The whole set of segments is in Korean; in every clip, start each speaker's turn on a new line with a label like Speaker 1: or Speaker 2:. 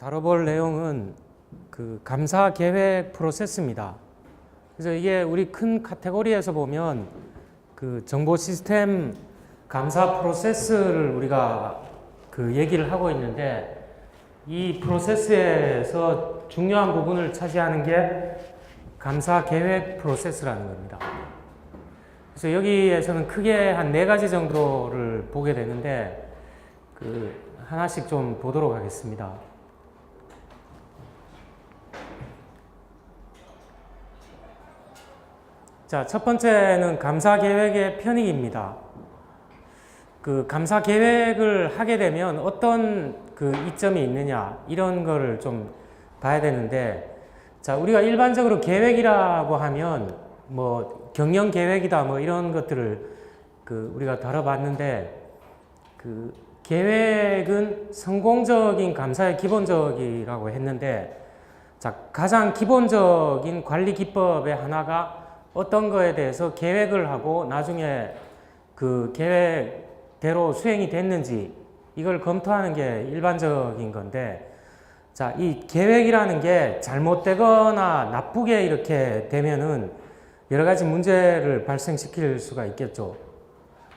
Speaker 1: 다뤄볼 내용은 그 감사 계획 프로세스입니다. 그래서 이게 우리 큰 카테고리에서 보면 그 정보 시스템 감사 프로세스를 우리가 그 얘기를 하고 있는데, 이 프로세스에서 중요한 부분을 차지하는 게 감사 계획 프로세스라는 겁니다. 그래서 여기에서는 크게 한 4가지 정도를 보게 되는데, 그 하나씩 좀 보도록 하겠습니다. 자, 첫 번째는 감사 계획의 편익입니다. 그 감사 계획을 하게 되면 어떤 그 이점이 있느냐, 이런 거를 좀 봐야 되는데, 자, 우리가 일반적으로 계획이라고 하면 뭐 경영 계획이다 뭐 이런 것들을 그 우리가 다뤄봤는데, 그 계획은 성공적인 감사의 기본적이라고 했는데, 자, 가장 기본적인 관리 기법의 하나가 어떤 거에 대해서 계획을 하고 나중에 그 계획대로 수행이 됐는지 이걸 검토하는 게 일반적인 건데, 자, 이 계획이라는 게 잘못되거나 나쁘게 이렇게 되면은 여러 가지 문제를 발생시킬 수가 있겠죠.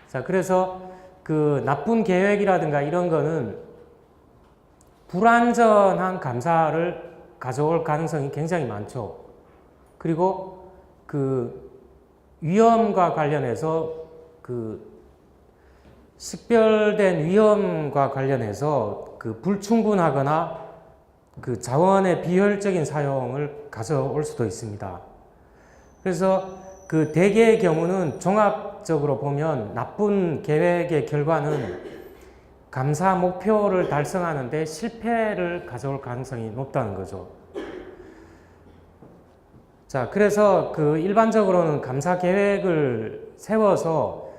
Speaker 1: 자, 그래서 그 나쁜 계획이라든가 이런 거는 불완전한 감사를 가져올 가능성이 굉장히 많죠. 그리고 그 위험과 관련해서 그 식별된 위험과 관련해서 그 불충분하거나 그 자원의 비효율적인 사용을 가져올 수도 있습니다. 그래서 그 대개의 경우는 종합적으로 보면 나쁜 계획의 결과는 감사 목표를 달성하는데 실패를 가져올 가능성이 높다는 거죠. 자, 그래서 그 일반적으로는 감사 계획을 세워서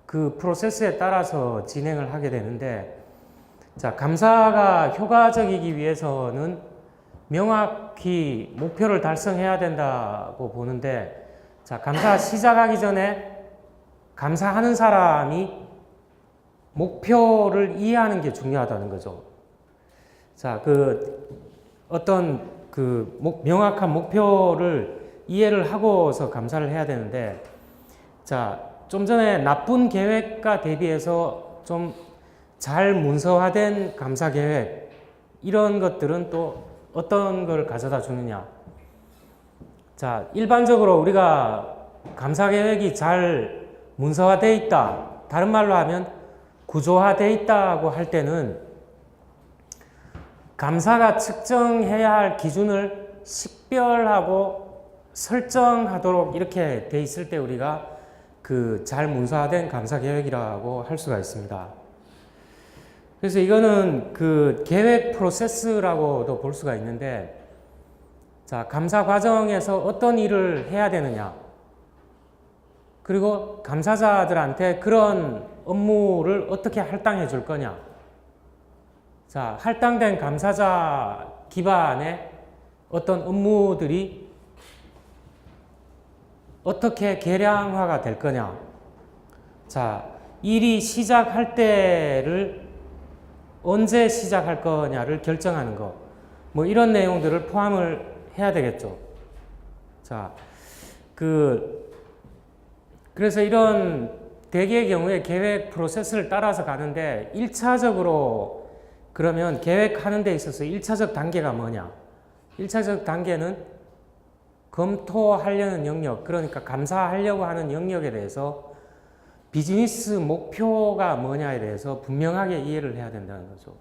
Speaker 1: 그 프로세스에 따라서 진행을 하게 되는데, 자, 감사가 효과적이기 위해서는 명확히 목표를 달성해야 된다고 보는데, 자, 감사 시작하기 전에 감사하는 사람이 목표를 이해하는 게 중요하다는 거죠. 자, 그 어떤 그 명확한 목표를 이해를 하고서 감사를 해야 되는데, 자, 좀 전에 나쁜 계획과 대비해서 좀 잘 문서화된 감사 계획, 이런 것들은 또 어떤 걸 가져다 주느냐. 자, 일반적으로 우리가 감사 계획이 잘 문서화되어 있다, 다른 말로 하면 구조화되어 있다고 할 때는 감사가 측정해야 할 기준을 식별하고 설정하도록 이렇게 돼 있을 때 우리가 그 잘 문서화된 감사 계획이라고 할 수가 있습니다. 그래서 이거는 그 계획 프로세스라고도 볼 수가 있는데, 자, 감사 과정에서 어떤 일을 해야 되느냐, 그리고 감사자들한테 그런 업무를 어떻게 할당해 줄 거냐. 자, 할당된 감사자 기반의 어떤 업무들이 어떻게 계량화가 될 거냐. 자, 일이 시작할 때를 언제 시작할 거냐를 결정하는 거. 뭐 이런 내용들을 포함을 해야 되겠죠. 자, 그래서 이런 대개의 경우에 계획 프로세스를 따라서 가는데, 1차적으로 그러면 계획하는 데 있어서 1차적 단계가 뭐냐? 1차적 단계는 검토하려는 영역, 그러니까 감사하려고 하는 영역에 대해서 비즈니스 목표가 뭐냐에 대해서 분명하게 이해를 해야 된다는 거죠.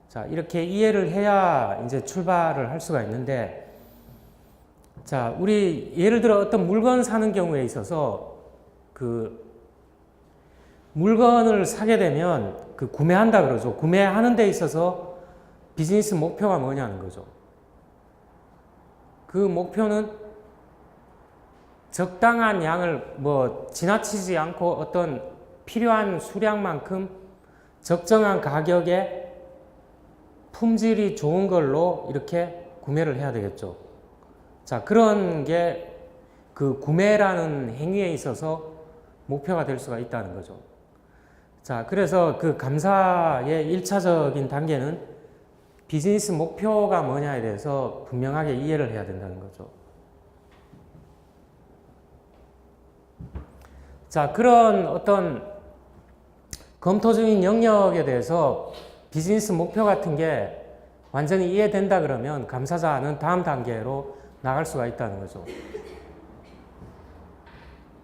Speaker 1: 자, 이렇게 이해를 해야 이제 출발을 할 수가 있는데, 자, 우리 예를 들어 어떤 물건 사는 경우에 있어서 그 물건을 사게 되면 그 구매한다 그러죠. 구매하는 데 있어서 비즈니스 목표가 뭐냐는 거죠. 그 목표는 적당한 양을 뭐 지나치지 않고 어떤 필요한 수량만큼 적정한 가격에 품질이 좋은 걸로 이렇게 구매를 해야 되겠죠. 자, 그런 게 그 구매라는 행위에 있어서 목표가 될 수가 있다는 거죠. 자, 그래서 그 감사의 1차적인 단계는 비즈니스 목표가 뭐냐에 대해서 분명하게 이해를 해야 된다는 거죠. 자, 그런 어떤 검토 중인 영역에 대해서 비즈니스 목표 같은 게 완전히 이해된다 그러면 감사자는 다음 단계로 나갈 수가 있다는 거죠.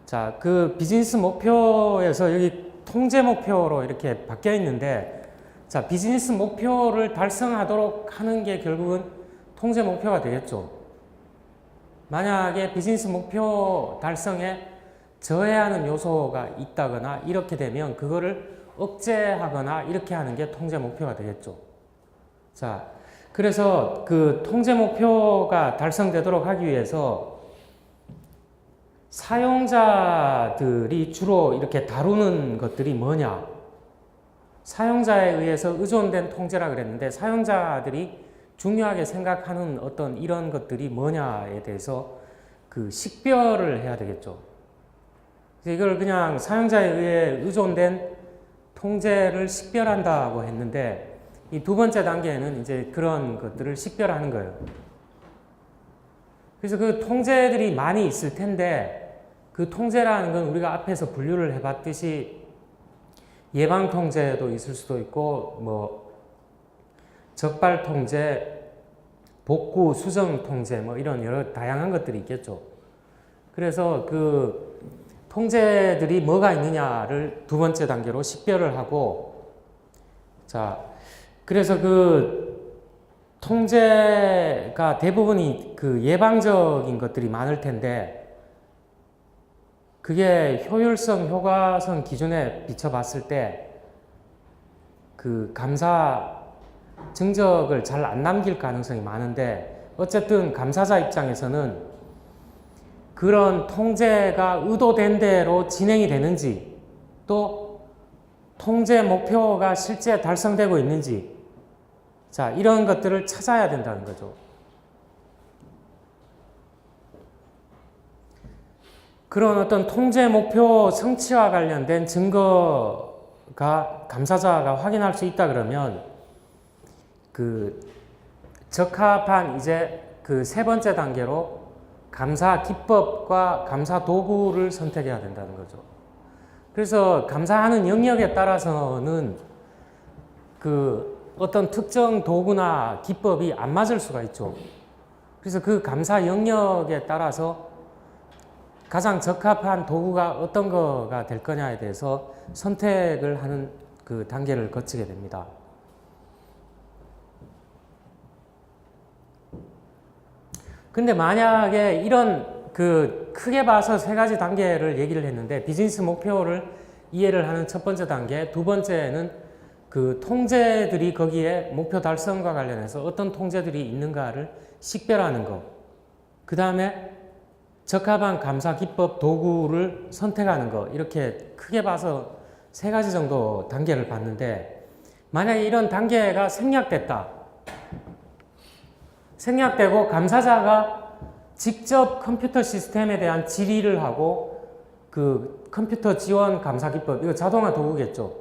Speaker 1: 자, 그 비즈니스 목표에서 여기 통제 목표로 이렇게 바뀌어 있는데, 자, 비즈니스 목표를 달성하도록 하는 게 결국은 통제 목표가 되겠죠. 만약에 비즈니스 목표 달성에 저해하는 요소가 있다거나 이렇게 되면 그거를 억제하거나 이렇게 하는 게 통제 목표가 되겠죠. 자, 그래서 그 통제 목표가 달성되도록 하기 위해서 사용자들이 주로 이렇게 다루는 것들이 뭐냐? 사용자에 의해서 의존된 통제라 그랬는데, 사용자들이 중요하게 생각하는 어떤 이런 것들이 뭐냐에 대해서 그 식별을 해야 되겠죠. 이걸 그냥 사용자에 의해 의존된 통제를 식별한다고 했는데, 이 두 번째 단계에는 이제 그런 것들을 식별하는 거예요. 그래서 그 통제들이 많이 있을 텐데, 그 통제라는 건 우리가 앞에서 분류를 해봤듯이 예방 통제도 있을 수도 있고, 뭐 적발 통제, 복구, 수정 통제, 뭐 이런 여러 다양한 것들이 있겠죠. 그래서 그 통제들이 뭐가 있느냐를 두 번째 단계로 식별을 하고, 자, 그래서 그 통제가 대부분이 그 예방적인 것들이 많을 텐데, 그게 효율성, 효과성 기준에 비춰봤을 때 그 감사 증적을 잘 안 남길 가능성이 많은데, 어쨌든 감사자 입장에서는 그런 통제가 의도된 대로 진행이 되는지, 또 통제 목표가 실제 달성되고 있는지, 자, 이런 것들을 찾아야 된다는 거죠. 그런 어떤 통제 목표 성취와 관련된 증거가 감사자가 확인할 수 있다 그러면 그 적합한 이제 그 세 번째 단계로 감사 기법과 감사 도구를 선택해야 된다는 거죠. 그래서 감사하는 영역에 따라서는 그 어떤 특정 도구나 기법이 안 맞을 수가 있죠. 그래서 그 감사 영역에 따라서 가장 적합한 도구가 어떤 거가 될 거냐에 대해서 선택을 하는 그 단계를 거치게 됩니다. 근데 만약에 이런 그 크게 봐서 세 가지 단계를 얘기를 했는데, 비즈니스 목표를 이해를 하는 첫 번째 단계, 두 번째는 그 통제들이 거기에 목표 달성과 관련해서 어떤 통제들이 있는가를 식별하는 거, 그 다음에 적합한 감사 기법 도구를 선택하는 거, 이렇게 크게 봐서 세 가지 정도 단계를 봤는데, 만약에 이런 단계가 생략됐다. 생략되고 감사자가 직접 컴퓨터 시스템에 대한 질의를 하고 그 컴퓨터 지원 감사 기법, 이거 자동화 도구겠죠.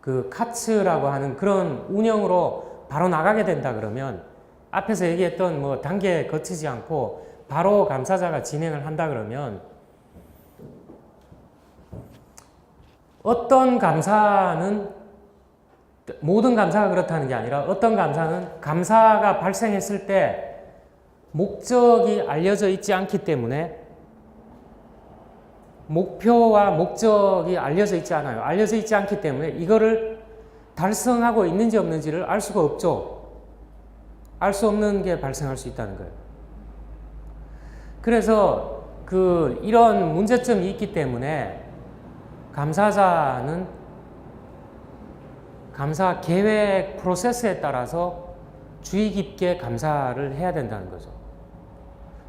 Speaker 1: 그 카츠라고 하는 그런 운영으로 바로 나가게 된다 그러면, 앞에서 얘기했던 뭐 단계 거치지 않고 바로 감사자가 진행을 한다 그러면, 어떤 감사는 모든 감사가 그렇다는 게 아니라, 어떤 감사는 감사가 발생했을 때 목적이 알려져 있지 않기 때문에, 목표와 목적이 알려져 있지 않아요. 알려져 있지 않기 때문에 이거를 달성하고 있는지 없는지를 알 수가 없죠. 알 수 없는 게 발생할 수 있다는 거예요. 그래서 그 이런 문제점이 있기 때문에 감사자는 감사 계획 프로세스에 따라서 주의 깊게 감사를 해야 된다는 거죠.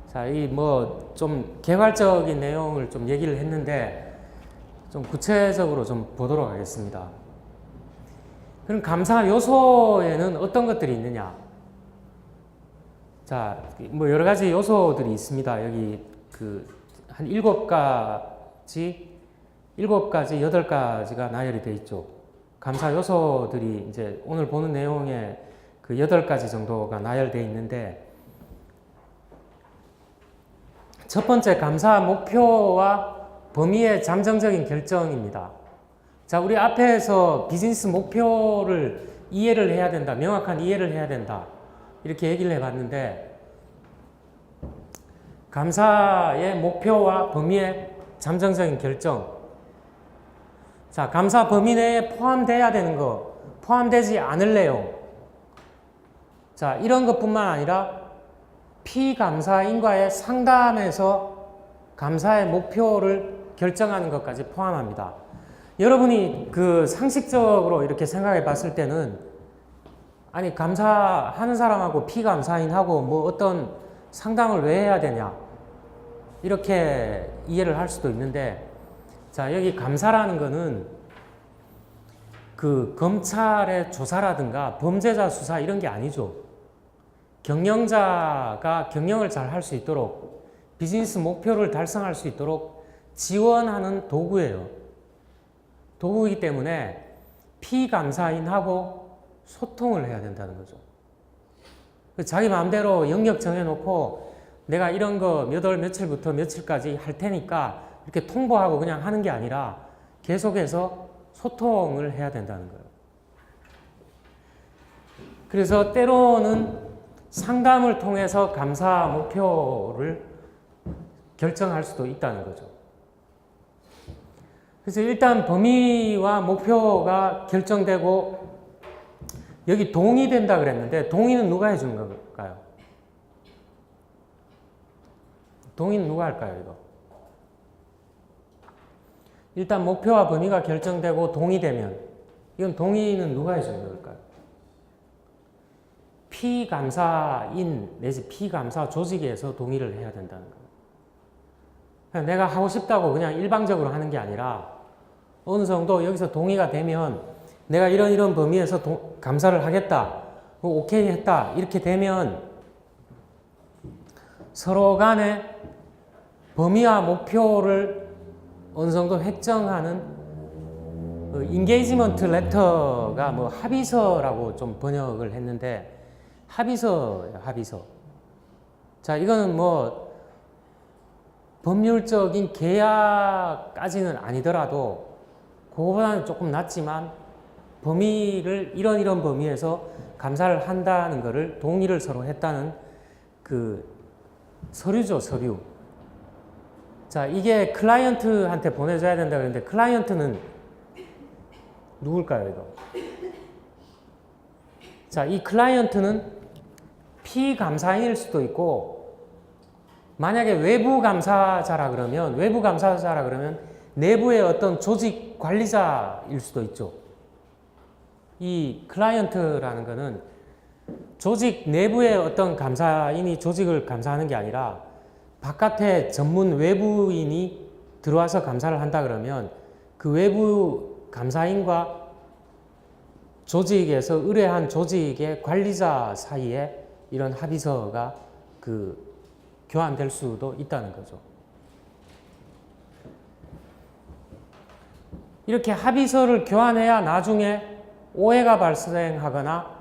Speaker 1: 자, 이 뭐 좀 개괄적인 내용을 좀 얘기를 했는데, 좀 구체적으로 좀 보도록 하겠습니다. 그럼 감사 요소에는 어떤 것들이 있느냐? 자, 뭐 여러 가지 요소들이 있습니다. 여기 그 한 7가지, 8가지가 나열이 되어 있죠. 감사 요소들이 이제 오늘 보는 내용에 그 8가지 정도가 나열되어 있는데, 첫 번째 감사 목표와 범위의 잠정적인 결정입니다. 자, 우리 앞에서 비즈니스 목표를 이해를 해야 된다, 명확한 이해를 해야 된다, 이렇게 얘기를 해봤는데, 감사의 목표와 범위의 잠정적인 결정. 자, 감사 범위 내에 포함돼야 되는 거, 포함되지 않을 내용. 자, 이런 것뿐만 아니라 피감사인과의 상담에서 감사의 목표를 결정하는 것까지 포함합니다. 여러분이 그 상식적으로 이렇게 생각해 봤을 때는, 아니, 감사하는 사람하고 피감사인하고 뭐 어떤 상담을 왜 해야 되냐, 이렇게 이해를 할 수도 있는데, 자, 여기 감사라는 거는 그 검찰의 조사라든가 범죄자 수사 이런 게 아니죠. 경영자가 경영을 잘 할 수 있도록, 비즈니스 목표를 달성할 수 있도록 지원하는 도구예요. 도구이기 때문에 피감사인하고 소통을 해야 된다는 거죠. 자기 마음대로 영역 정해놓고 내가 이런 거 몇 월 며칠부터 며칠까지 할 테니까 이렇게 통보하고 그냥 하는 게 아니라 계속해서 소통을 해야 된다는 거예요. 그래서 때로는 상담을 통해서 감사 목표를 결정할 수도 있다는 거죠. 그래서 일단 범위와 목표가 결정되고, 여기 동의된다 그랬는데, 동의는 누가 해주는 걸까요? 동의는 누가 할까요, 이거? 일단 목표와 범위가 결정되고 동의되면, 이건 동의는 누가 해주는 걸까요? 피감사인 내지 피감사 조직에서 동의를 해야 된다는 거예요. 그냥 내가 하고 싶다고 그냥 일방적으로 하는 게 아니라 어느 정도 여기서 동의가 되면, 내가 이런 범위에서 감사를 하겠다, 오케이 했다, 이렇게 되면 서로 간에 범위와 목표를 어느 정도 획정하는 인게이지먼트 레터가 뭐 합의서라고 좀 번역을 했는데, 합의서예요, 합의서. 자, 이거는 뭐 법률적인 계약까지는 아니더라도 그거보다는 조금 낫지만, 범위를 이런 범위에서 감사를 한다는 것을 동의를 서로 했다는 그 서류죠, 서류. 자, 이게 클라이언트한테 보내줘야 된다 그랬는데, 클라이언트는 누굴까요, 이거? 자, 이 클라이언트는 피감사인일 수도 있고, 만약에 외부 감사자라 그러면 내부의 어떤 조직 관리자일 수도 있죠. 이 클라이언트라는 거는 조직 내부의 어떤 감사인이 조직을 감사하는 게 아니라 바깥에 전문 외부인이 들어와서 감사를 한다 그러면 그 외부 감사인과 조직에서 의뢰한 조직의 관리자 사이에 이런 합의서가 교환될 수도 있다는 거죠. 이렇게 합의서를 교환해야 나중에 오해가 발생하거나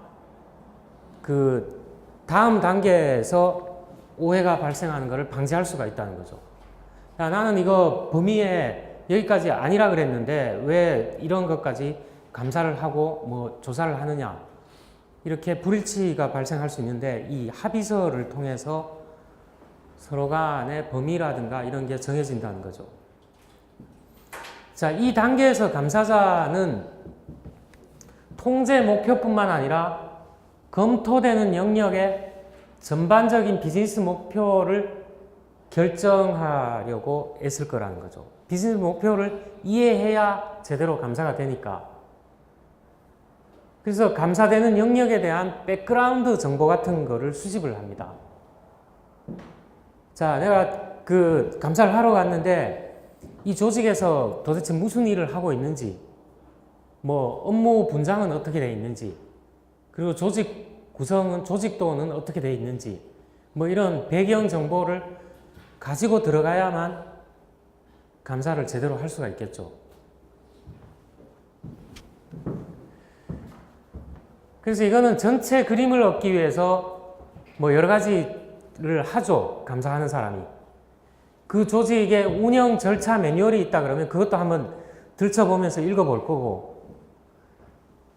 Speaker 1: 그 다음 단계에서 오해가 발생하는 것을 방지할 수가 있다는 거죠. 야, 나는 이거 범위에 여기까지 아니라 그랬는데 왜 이런 것까지 감사를 하고 뭐 조사를 하느냐, 이렇게 불일치가 발생할 수 있는데, 이 합의서를 통해서 서로 간의 범위라든가 이런 게 정해진다는 거죠. 자, 이 단계에서 감사자는 통제 목표뿐만 아니라 검토되는 영역의 전반적인 비즈니스 목표를 결정하려고 애쓸 거라는 거죠. 비즈니스 목표를 이해해야 제대로 감사가 되니까. 그래서 감사되는 영역에 대한 백그라운드 정보 같은 거를 수집을 합니다. 자, 내가 감사를 하러 갔는데 이 조직에서 도대체 무슨 일을 하고 있는지, 뭐 업무 분장은 어떻게 되어 있는지, 그리고 조직 구성은, 조직도는 어떻게 되어 있는지, 뭐 이런 배경 정보를 가지고 들어가야만 감사를 제대로 할 수가 있겠죠. 그래서 이거는 전체 그림을 얻기 위해서 뭐 여러 가지를 하죠. 감사하는 사람이. 그 조직의 운영 절차 매뉴얼이 있다 그러면 그것도 한번 들춰보면서 읽어볼 거고,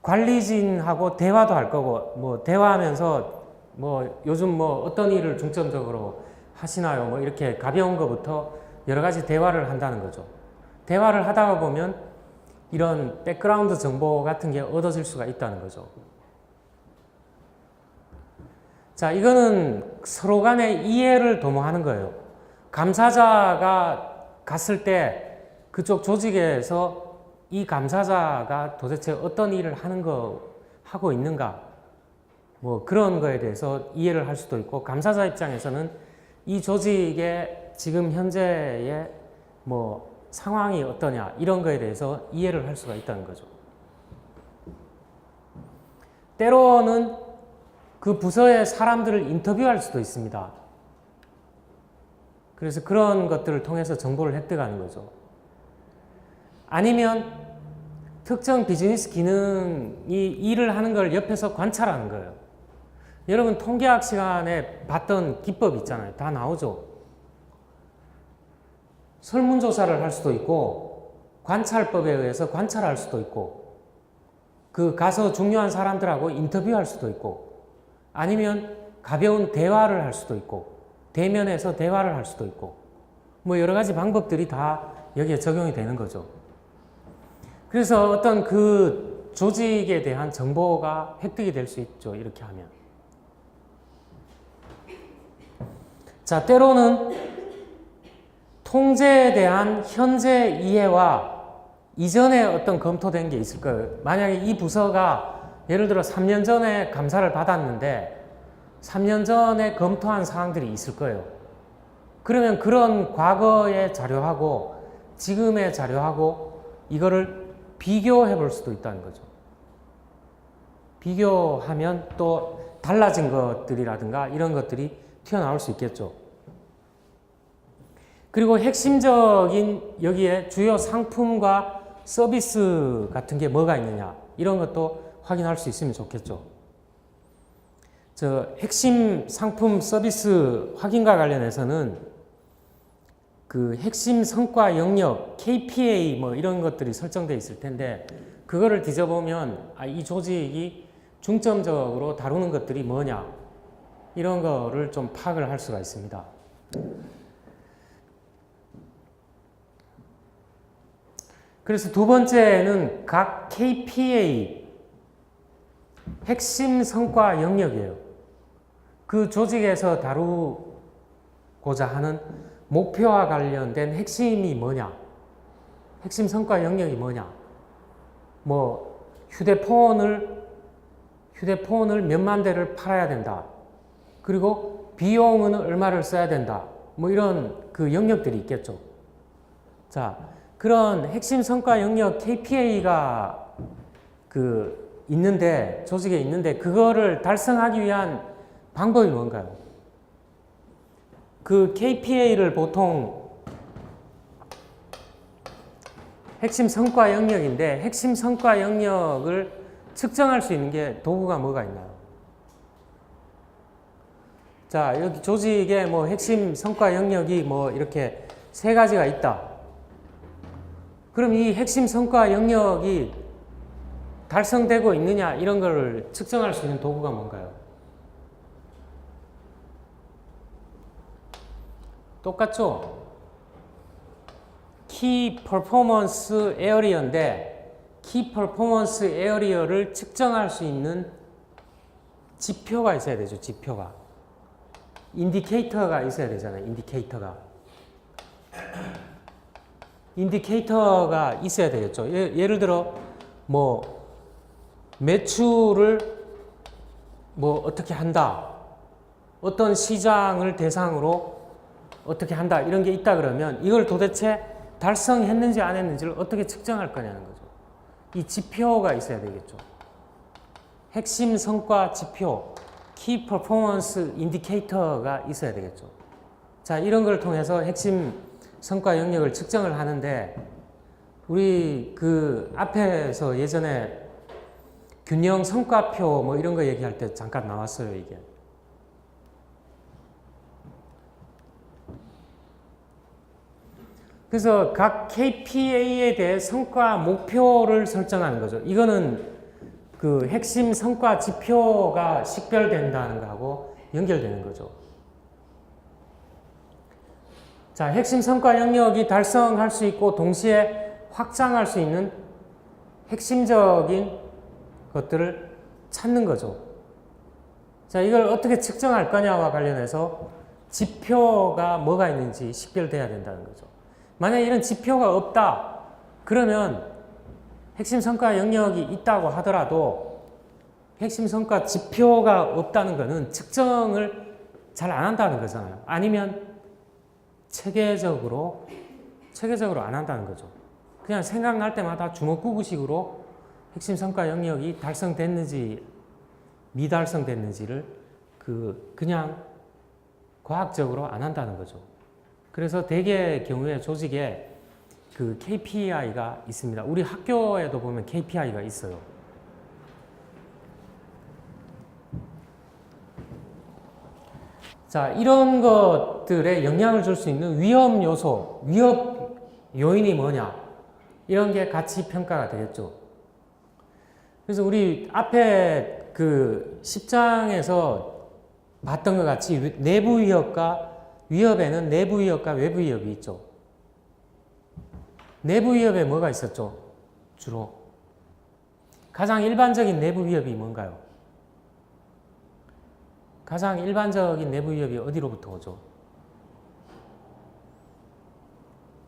Speaker 1: 관리진하고 대화도 할 거고, 뭐 대화하면서 뭐 요즘 뭐 어떤 일을 중점적으로 하시나요? 뭐 이렇게 가벼운 것부터 여러 가지 대화를 한다는 거죠. 대화를 하다가 보면 이런 백그라운드 정보 같은 게 얻어질 수가 있다는 거죠. 자, 이거는 서로 간의 이해를 도모하는 거예요. 감사자가 갔을 때 그쪽 조직에서 이 감사자가 도대체 어떤 일을 하고 있는가, 뭐 그런 거에 대해서 이해를 할 수도 있고, 감사자 입장에서는 이 조직의 지금 현재의 뭐 상황이 어떠냐, 이런 거에 대해서 이해를 할 수가 있다는 거죠. 때로는 그 부서의 사람들을 인터뷰할 수도 있습니다. 그래서 그런 것들을 통해서 정보를 획득하는 거죠. 아니면 특정 비즈니스 기능이 일을 하는 걸 옆에서 관찰하는 거예요. 여러분 통계학 시간에 봤던 기법 있잖아요. 다 나오죠. 설문조사를 할 수도 있고, 관찰법에 의해서 관찰할 수도 있고, 그 가서 중요한 사람들하고 인터뷰할 수도 있고, 아니면 가벼운 대화를 할 수도 있고, 대면에서 대화를 할 수도 있고, 뭐 여러 가지 방법들이 다 여기에 적용이 되는 거죠. 그래서 어떤 그 조직에 대한 정보가 획득이 될 수 있죠. 이렇게 하면. 자, 때로는 통제에 대한 현재 이해와 이전에 어떤 검토된 게 있을 거예요. 만약에 이 부서가 예를 들어 3년 전에 감사를 받았는데 3년 전에 검토한 사항들이 있을 거예요. 그러면 그런 과거의 자료하고 지금의 자료하고 이거를 비교해 볼 수도 있다는 거죠. 비교하면 또 달라진 것들이라든가 이런 것들이 튀어나올 수 있겠죠. 그리고 핵심적인 여기에 주요 상품과 서비스 같은 게 뭐가 있느냐, 이런 것도 확인할 수 있으면 좋겠죠. 저 핵심 상품 서비스 확인과 관련해서는 그 핵심 성과 영역, KPI 뭐 이런 것들이 설정되어 있을 텐데, 그거를 뒤져보면 이 조직이 중점적으로 다루는 것들이 뭐냐, 이런 거를 좀 파악을 할 수가 있습니다. 그래서 두 번째는 각 KPI, 핵심 성과 영역이에요. 그 조직에서 다루고자 하는 목표와 관련된 핵심이 뭐냐, 핵심 성과 영역이 뭐냐, 뭐 휴대폰을 몇만 대를 팔아야 된다, 그리고 비용은 얼마를 써야 된다, 뭐 이런 그 영역들이 있겠죠. 자, 그런 핵심 성과 영역 KPI가 있는데, 조직에 있는데, 그거를 달성하기 위한 방법이 뭔가요? 그 KPI를 보통 핵심 성과 영역인데, 핵심 성과 영역을 측정할 수 있는 게 도구가 뭐가 있나요? 자, 여기 조직에 뭐 핵심 성과 영역이 뭐 이렇게 세 가지가 있다. 그럼 이 핵심 성과 영역이 달성되고 있느냐, 이런 거를 측정할 수 있는 도구가 뭔가요? 똑같죠? 키 퍼포먼스 에어리어인데, 키 퍼포먼스 에어리어를 측정할 수 있는 지표가 있어야 되죠. 지표가. 인디케이터가 있어야 되잖아요. 인디케이터가 있어야 되겠죠. 예를 들어 뭐 매출을 뭐 어떻게 한다, 어떤 시장을 대상으로 어떻게 한다, 이런 게 있다 그러면 이걸 도대체 달성했는지 안 했는지를 어떻게 측정할 거냐는 거죠. 이 지표가 있어야 되겠죠. 핵심 성과 지표, 키 퍼포먼스 인디케이터가 있어야 되겠죠. 자, 이런 걸 통해서 핵심 성과 영역을 측정을 하는데, 우리 그 앞에서 예전에 균형 성과표 뭐 이런 거 얘기할 때 잠깐 나왔어요, 이게. 그래서 각 KPA에 대해 성과 목표를 설정하는 거죠. 이거는 그 핵심 성과 지표가 식별된다는 거하고 연결되는 거죠. 자, 핵심 성과 영역이 달성할 수 있고 동시에 확장할 수 있는 핵심적인 것들을 찾는 거죠. 자, 이걸 어떻게 측정할 거냐와 관련해서 지표가 뭐가 있는지 식별돼야 된다는 거죠. 만약에 이런 지표가 없다, 그러면 핵심 성과 영역이 있다고 하더라도 핵심 성과 지표가 없다는 것은 측정을 잘 안 한다는 거잖아요. 아니면 체계적으로 안 한다는 거죠. 그냥 생각날 때마다 주먹구구식으로 핵심 성과 영역이 달성됐는지 미달성됐는지를 그냥 과학적으로 안 한다는 거죠. 그래서 대개의 경우에 조직에 그 KPI가 있습니다. 우리 학교에도 보면 KPI가 있어요. 자, 이런 것들에 영향을 줄 수 있는 위험 요소, 위협 요인이 뭐냐, 이런 게 같이 평가가 되겠죠. 그래서 우리 앞에 그 10장에서 봤던 것 같이 내부 위협에는 내부 위협과 외부 위협이 있죠. 내부 위협에 뭐가 있었죠? 주로 가장 일반적인 내부 위협이 뭔가요? 가장 일반적인 내부 위협이 어디로부터 오죠?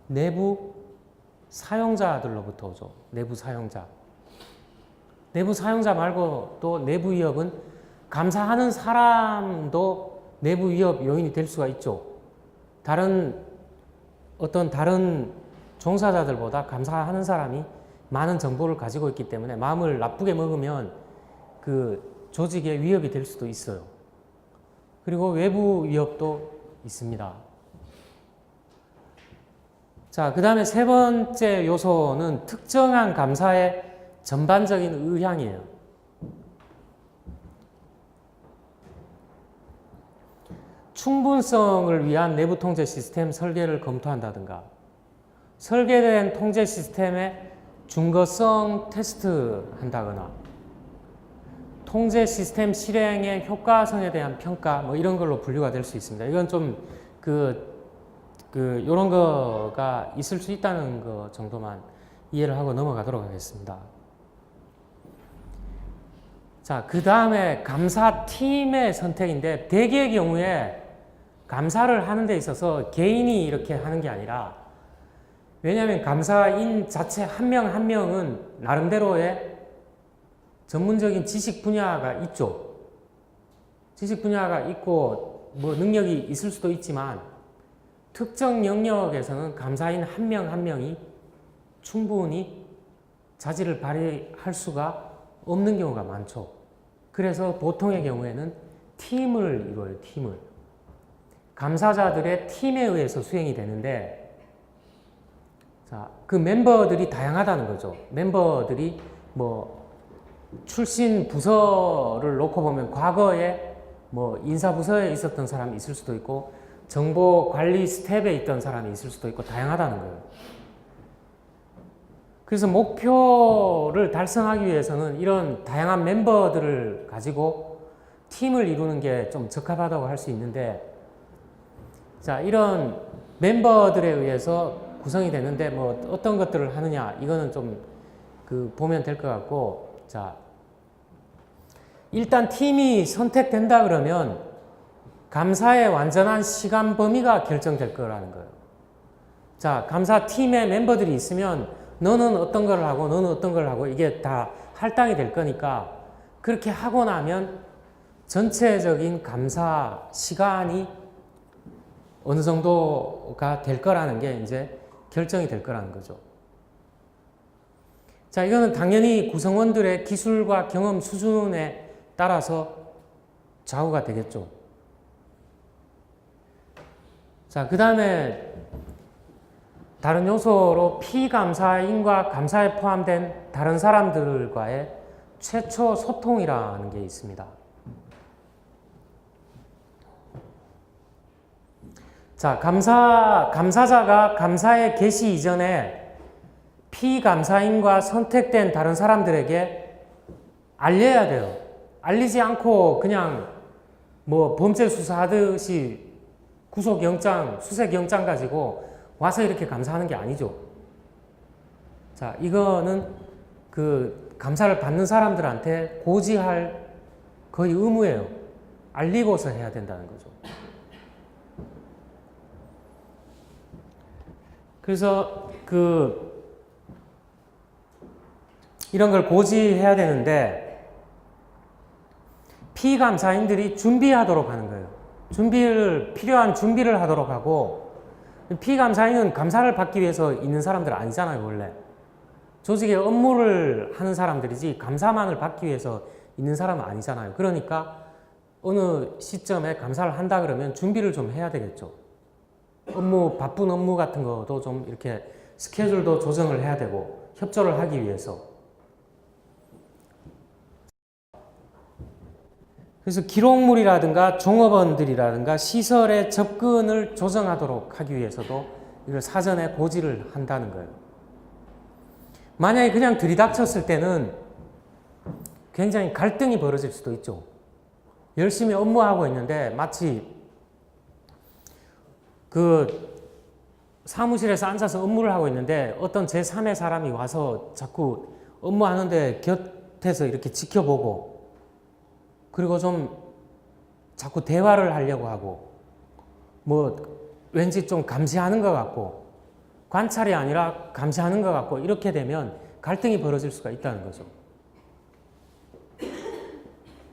Speaker 1: 내부 사용자들로부터 오죠. 내부 사용자. 내부 사용자 말고 또 내부 위협은 감사하는 사람도 내부 위협 요인이 될 수가 있죠. 다른 종사자들보다 감사하는 사람이 많은 정보를 가지고 있기 때문에 마음을 나쁘게 먹으면 그 조직에 위협이 될 수도 있어요. 그리고 외부 위협도 있습니다. 자, 그 다음에 세 번째 요소는 특정한 감사의 전반적인 의향이에요. 충분성을 위한 내부 통제 시스템 설계를 검토한다든가, 설계된 통제 시스템의 준거성 테스트 한다거나, 통제 시스템 실행의 효과성에 대한 평가, 뭐 이런 걸로 분류가 될 수 있습니다. 이건 좀 요런 거가 있을 수 있다는 거 정도만 이해를 하고 넘어가도록 하겠습니다. 자, 그 다음에 감사팀의 선택인데, 대개의 경우에 감사를 하는 데 있어서 개인이 이렇게 하는 게 아니라, 왜냐하면 감사인 자체 한 명 한 명은 나름대로의 전문적인 지식 분야가 있죠. 지식 분야가 있고 뭐 능력이 있을 수도 있지만 특정 영역에서는 감사인 한 명 한 명이 충분히 자질을 발휘할 수가 없는 경우가 많죠. 그래서 보통의 경우에는 팀을 이뤄요. 팀을. 감사자들의 팀에 의해서 수행이 되는데, 자, 그 멤버들이 다양하다는 거죠. 멤버들이 뭐 출신 부서를 놓고 보면 과거에 뭐 인사부서에 있었던 사람이 있을 수도 있고 정보 관리 스텝에 있던 사람이 있을 수도 있고 다양하다는 거예요. 그래서 목표를 달성하기 위해서는 이런 다양한 멤버들을 가지고 팀을 이루는 게 좀 적합하다고 할 수 있는데, 자, 이런 멤버들에 의해서 구성이 되는데 뭐 어떤 것들을 하느냐, 이거는 좀 보면 될 것 같고, 자, 일단 팀이 선택된다 그러면 감사의 완전한 시간 범위가 결정될 거라는 거예요. 자, 감사팀의 멤버들이 있으면 너는 어떤 걸 하고 너는 어떤 걸 하고 이게 다 할당이 될 거니까, 그렇게 하고 나면 전체적인 감사 시간이 어느 정도가 될 거라는 게 이제 결정이 될 거라는 거죠. 자, 이거는 당연히 구성원들의 기술과 경험 수준에 따라서 좌우가 되겠죠. 자, 그 다음에 다른 요소로 피감사인과 감사에 포함된 다른 사람들과의 최초 소통이라는 게 있습니다. 자, 감사자가 감사에 계시 이전에 피감사인과 선택된 다른 사람들에게 알려야 돼요. 알리지 않고 그냥 뭐 범죄 수사하듯이 구속영장, 수색영장 가지고 와서 이렇게 감사하는 게 아니죠. 자, 이거는 그 감사를 받는 사람들한테 고지할 거의 의무예요. 알리고서 해야 된다는 거죠. 그래서 이런 걸 고지해야 되는데 피감사인들이 준비하도록 하는 거예요. 필요한 준비를 하도록 하고, 피감사인은 감사를 받기 위해서 있는 사람들 아니잖아요, 원래. 조직의 업무를 하는 사람들이지 감사만을 받기 위해서 있는 사람은 아니잖아요. 그러니까 어느 시점에 감사를 한다 그러면 준비를 좀 해야 되겠죠. 바쁜 업무 같은 것도 좀 이렇게 스케줄도 조정을 해야 되고, 협조를 하기 위해서. 그래서 기록물이라든가 종업원들이라든가 시설의 접근을 조정하도록 하기 위해서도 이걸 사전에 고지를 한다는 거예요. 만약에 그냥 들이닥쳤을 때는 굉장히 갈등이 벌어질 수도 있죠. 열심히 업무하고 있는데 마치 그 사무실에서 앉아서 업무를 하고 있는데 어떤 제3의 사람이 와서 자꾸 업무하는데 곁에서 이렇게 지켜보고, 그리고 좀 자꾸 대화를 하려고 하고, 뭐 왠지 좀 감시하는 것 같고, 관찰이 아니라 감시하는 것 같고, 이렇게 되면 갈등이 벌어질 수가 있다는 거죠.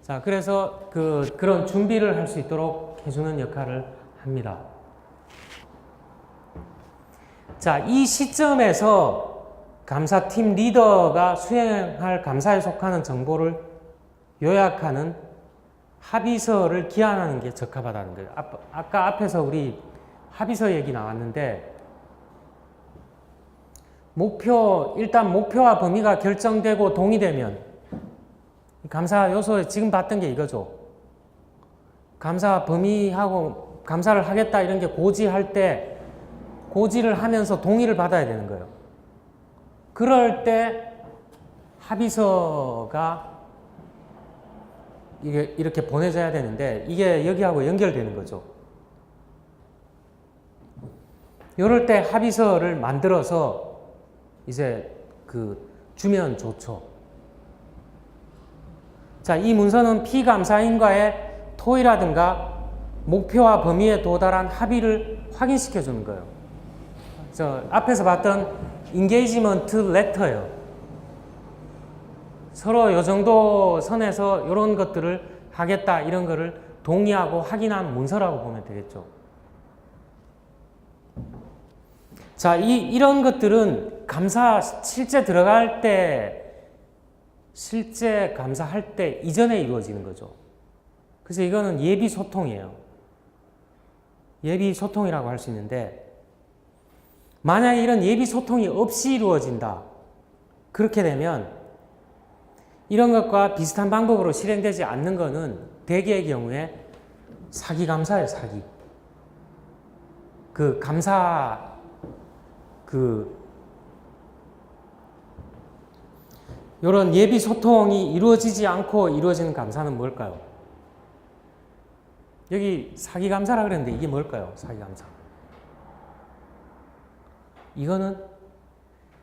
Speaker 1: 자, 그래서 그런 준비를 할 수 있도록 해주는 역할을 합니다. 자, 이 시점에서 감사팀 리더가 수행할 감사에 속하는 정보를 요약하는 합의서를 기한하는 게 적합하다는 거예요. 아까 앞에서 우리 합의서 얘기 나왔는데, 일단 목표와 범위가 결정되고 동의되면, 감사 요소에 지금 봤던 게 이거죠. 감사 범위하고 감사를 하겠다 이런 게 고지할 때 고지를 하면서 동의를 받아야 되는 거예요. 그럴 때 합의서가 이렇게 보내져야 되는데, 이게 여기하고 연결되는 거죠. 이럴 때 합의서를 만들어서 이제 주면 좋죠. 자, 이 문서는 피감사인과의 토의라든가 목표와 범위에 도달한 합의를 확인시켜 주는 거예요. 앞에서 봤던 인게이지먼트 레터예요. 서로 요 정도 선에서 이런 것들을 하겠다, 이런 거를 동의하고 확인한 문서라고 보면 되겠죠. 자, 이런 것들은 실제 들어갈 때, 실제 감사할 때 이전에 이루어지는 거죠. 그래서 이거는 예비 소통이에요. 예비 소통이라고 할 수 있는데, 만약에 이런 예비 소통이 없이 이루어진다. 그렇게 되면 이런 것과 비슷한 방법으로 실행되지 않는 것은 대개의 경우에 사기 감사예요, 사기. 이런 예비 소통이 이루어지지 않고 이루어지는 감사는 뭘까요? 여기 사기 감사라 그랬는데 이게 뭘까요? 사기 감사. 이거는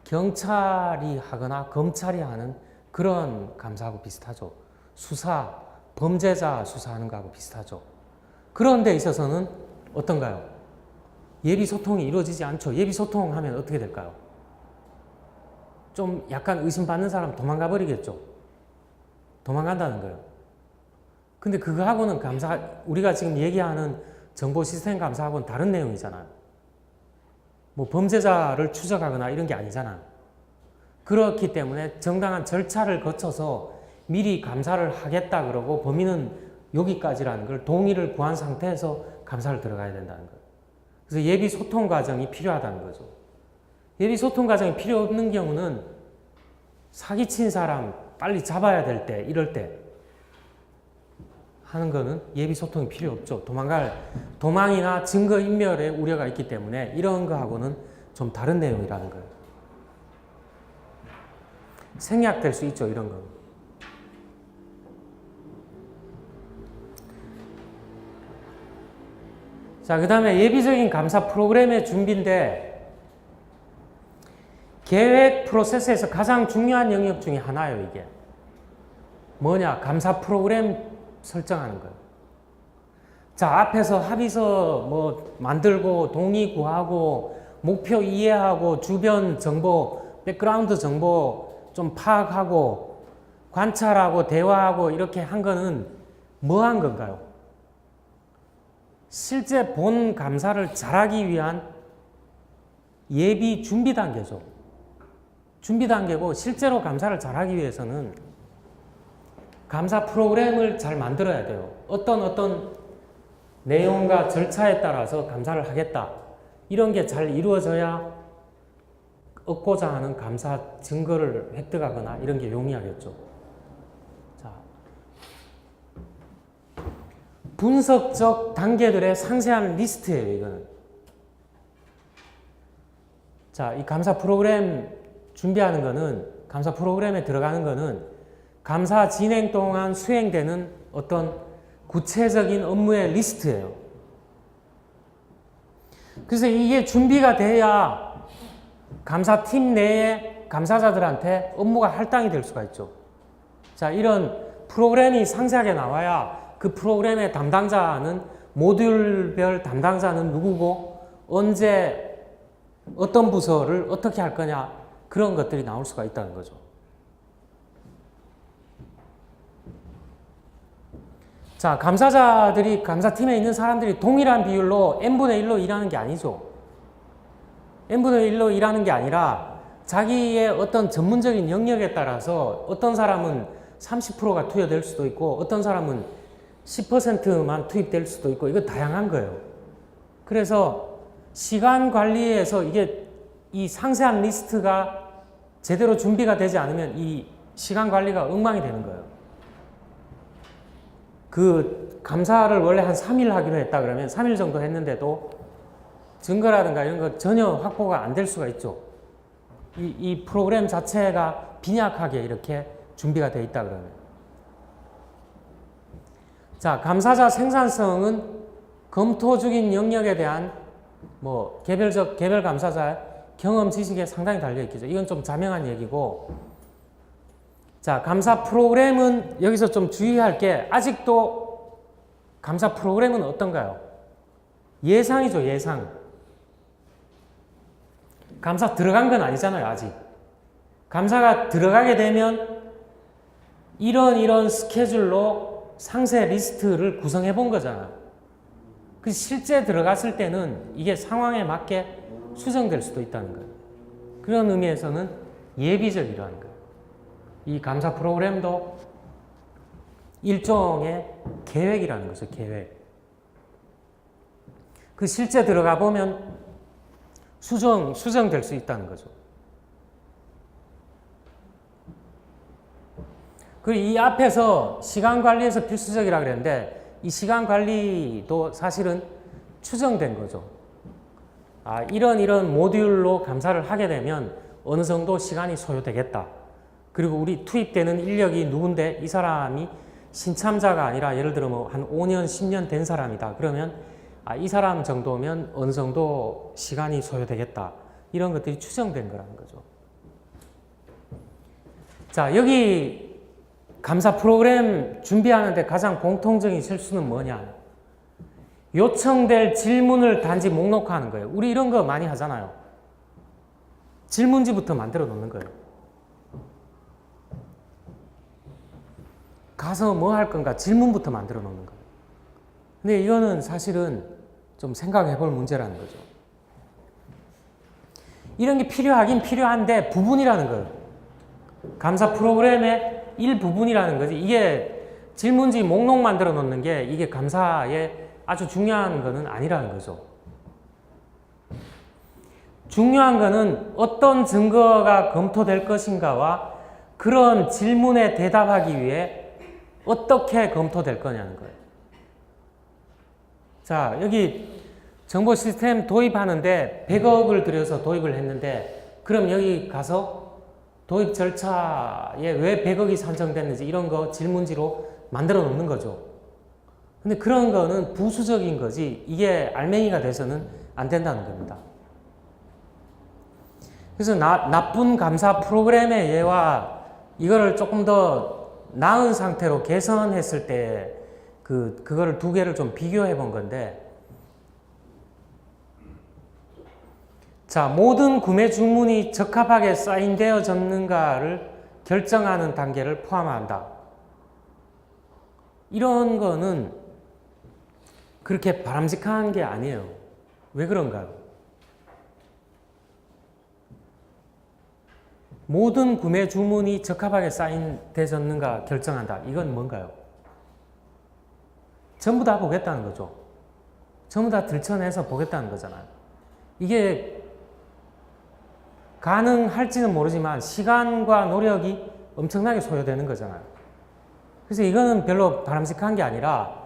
Speaker 1: 경찰이 하거나 검찰이 하는 그런 감사하고 비슷하죠. 범죄자 수사하는 거하고 비슷하죠. 그런 데 있어서는 어떤가요? 예비 소통이 이루어지지 않죠. 예비 소통하면 어떻게 될까요? 좀 약간 의심받는 사람 도망가 버리겠죠. 도망간다는 거예요. 근데 그거하고는 우리가 지금 얘기하는 정보 시스템 감사하고는 다른 내용이잖아요. 뭐 범죄자를 추적하거나 이런 게 아니잖아요. 그렇기 때문에 정당한 절차를 거쳐서 미리 감사를 하겠다 그러고 범인은 여기까지라는 걸 동의를 구한 상태에서 감사를 들어가야 된다는 거예요. 그래서 예비 소통 과정이 필요하다는 거죠. 예비 소통 과정이 필요 없는 경우는 사기친 사람 빨리 잡아야 될 때, 이럴 때 하는 거는 예비 소통이 필요 없죠. 도망이나 증거 인멸의 우려가 있기 때문에 이런 거하고는 좀 다른 내용이라는 거예요. 생략될 수 있죠, 이런 거. 자, 그 다음에 예비적인 감사 프로그램의 준비인데, 계획 프로세스에서 가장 중요한 영역 중에 하나예요, 이게. 뭐냐? 감사 프로그램 설정하는 거예요. 자, 앞에서 합의서 뭐 만들고, 동의 구하고, 목표 이해하고, 주변 정보, 백그라운드 정보 좀 파악하고, 관찰하고, 대화하고, 이렇게 한 거는 뭐 한 건가요? 실제 본 감사를 잘하기 위한 예비 준비 단계죠. 준비 단계고, 실제로 감사를 잘하기 위해서는 감사 프로그램을 잘 만들어야 돼요. 어떤 내용과 절차에 따라서 감사를 하겠다. 이런 게 잘 이루어져야 얻고자 하는 감사 증거를 획득하거나 이런 게 용이하겠죠. 자, 분석적 단계들의 상세한 리스트예요, 이거는. 자, 이 감사 프로그램 준비하는 거는, 감사 프로그램에 들어가는 거는 감사 진행 동안 수행되는 어떤 구체적인 업무의 리스트예요. 그래서 이게 준비가 돼야 감사팀 내에 감사자들한테 업무가 할당이 될 수가 있죠. 자, 이런 프로그램이 상세하게 나와야 그 프로그램의 담당자는, 모듈별 담당자는 누구고, 언제 어떤 부서를 어떻게 할 거냐, 그런 것들이 나올 수가 있다는 거죠. 자, 감사자들이, 감사팀에 있는 사람들이 동일한 비율로 n분의 1로 일하는 게 아니죠. n분의 1로 일하는 게 아니라 자기의 어떤 전문적인 영역에 따라서 어떤 사람은 30%가 투여될 수도 있고, 어떤 사람은 10%만 투입될 수도 있고, 이거 다양한 거예요. 그래서 시간 관리에서 이게, 이 상세한 리스트가 제대로 준비가 되지 않으면 이 시간 관리가 엉망이 되는 거예요. 그 감사를 원래 한 3일 하기로 했다 그러면 3일 정도 했는데도 증거라든가 이런 거 전혀 확보가 안 될 수가 있죠. 이 프로그램 자체가 빈약하게 이렇게 준비가 돼 있다 그러면. 자, 감사자 생산성은 검토 중인 영역에 대한 뭐 개별 감사자의 경험 지식에 상당히 달려 있겠죠. 이건 좀 자명한 얘기고, 자, 감사 프로그램은 여기서 좀 주의할 게, 아직도 감사 프로그램은 어떤가요? 예상이죠, 예상. 감사 들어간 건 아니잖아요, 아직. 감사가 들어가게 되면 이런 스케줄로 상세 리스트를 구성해 본 거잖아요. 그 실제 들어갔을 때는 이게 상황에 맞게 수정될 수도 있다는 거예요. 그런 의미에서는 예비적이라는 거예요. 이 감사 프로그램도 일종의 계획이라는 거죠, 계획. 그 실제 들어가 보면 수정될 수 있다는 거죠. 그리고 이 앞에서 시간 관리에서 필수적이라 그랬는데, 이 시간 관리도 사실은 추정된 거죠. 아, 이런 모듈로 감사를 하게 되면 어느 정도 시간이 소요되겠다. 그리고 우리 투입되는 인력이 누군데, 이 사람이 신참자가 아니라 예를 들어 뭐 한 5년, 10년 된 사람이다. 그러면 이 사람 정도면 어느 정도 시간이 소요되겠다. 이런 것들이 추정된 거라는 거죠. 자, 여기 감사 프로그램 준비하는데 가장 공통적인 실수는 뭐냐? 요청될 질문을 단지 목록화하는 거예요. 우리 이런 거 많이 하잖아요. 질문지부터 만들어 놓는 거예요. 가서 뭐 할 건가 질문부터 만들어 놓는 거예요. 근데 이거는 사실은 좀 생각해 볼 문제라는 거죠. 이런 게 필요하긴 필요한데 부분이라는 거예요. 감사 프로그램의 일부분이라는 거지. 이게 질문지 목록 만들어 놓는 게 이게 감사에 아주 중요한 거는 아니라는 거죠. 중요한 거는 어떤 증거가 검토될 것인가와 그런 질문에 대답하기 위해 어떻게 검토될 거냐는 거예요. 자, 여기 정보 시스템 도입하는데 100억을 들여서 도입을 했는데, 그럼 여기 가서 도입 절차에 왜 100억이 산정됐는지 이런 거 질문지로 만들어 놓는 거죠. 근데 그런 거는 부수적인 거지, 이게 알맹이가 돼서는 안 된다는 겁니다. 그래서 나쁜 감사 프로그램의 예와 이거를 조금 더 나은 상태로 개선했을 때 그거를 두 개를 좀 비교해 본 건데, 자, 모든 구매 주문이 적합하게 사인되어졌는가를 결정하는 단계를 포함한다. 이런 거는 그렇게 바람직한 게 아니에요. 왜 그런가요? 모든 구매 주문이 적합하게 사인되었는가 결정한다. 이건 뭔가요? 전부 다 보겠다는 거죠. 전부 다 들춰내서 보겠다는 거잖아요. 이게 가능할지는 모르지만 시간과 노력이 엄청나게 소요되는 거잖아요. 그래서 이거는 별로 바람직한 게 아니라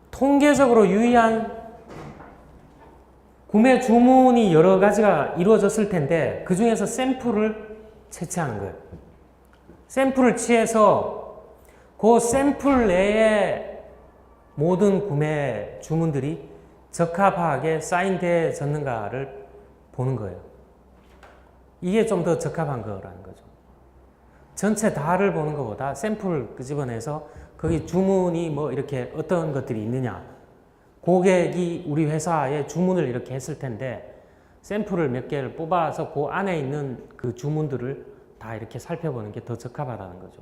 Speaker 1: 통계적으로 유의한 구매 주문이 여러 가지가 이루어졌을 텐데 그 중에서 샘플을 채취하는 거예요. 샘플을 취해서 그 샘플 내에 모든 구매 주문들이 적합하게 사인되어졌는가를 보는 거예요. 이게 좀 더 적합한 거라는 거죠. 전체 다를 보는 것보다 샘플을 끄집어내서 거기 주문이 뭐 이렇게 어떤 것들이 있느냐, 고객이 우리 회사에 주문을 이렇게 했을 텐데 샘플을 몇 개를 뽑아서 그 안에 있는 그 주문들을 다 이렇게 살펴보는 게 더 적합하다는 거죠.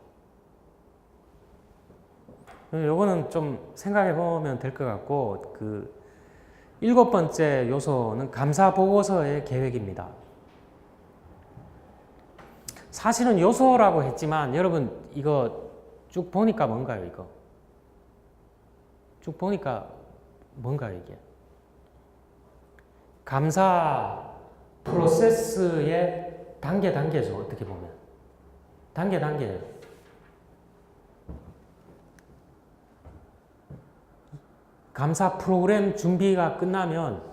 Speaker 1: 요거는 좀 생각해 보면 될 것 같고, 그 7번째 요소는 감사 보고서의 계획입니다. 사실은 요소라고 했지만 여러분 이거 쭉 보니까 뭔가요, 이거? 쭉 보니까 뭔가요, 이게? 감사 프로세스의 단계죠, 어떻게 보면. 단계예요. 감사 프로그램 준비가 끝나면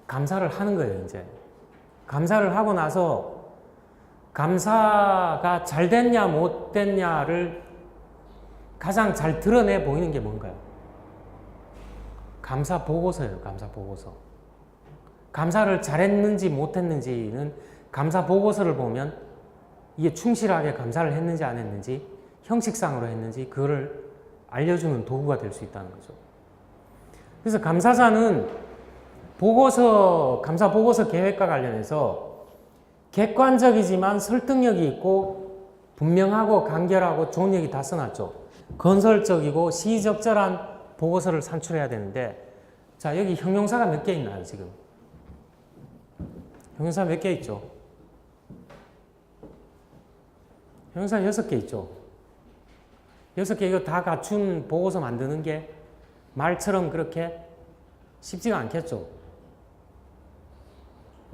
Speaker 1: 감사를 하는 거예요, 이제. 감사를 하고 나서 감사가 잘 됐냐 못 됐냐를 가장 잘 드러내 보이는 게 뭔가요? 감사 보고서예요, 감사 보고서. 감사를 잘했는지 못했는지는 감사 보고서를 보면 이게 충실하게 감사를 했는지 안 했는지, 형식상으로 했는지 그거를 알려주는 도구가 될 수 있다는 거죠. 그래서 감사자는 감사 보고서 계획과 관련해서 객관적이지만 설득력이 있고 분명하고 간결하고 좋은 얘기 다 써놨죠. 건설적이고 시의적절한 보고서를 산출해야 되는데, 자, 여기 형용사가 몇 개 있나요, 지금? 형용사 몇 개 있죠? 형용사 6개 있죠? 6개 이거 다 갖춘 보고서 만드는 게 말처럼 그렇게 쉽지가 않겠죠?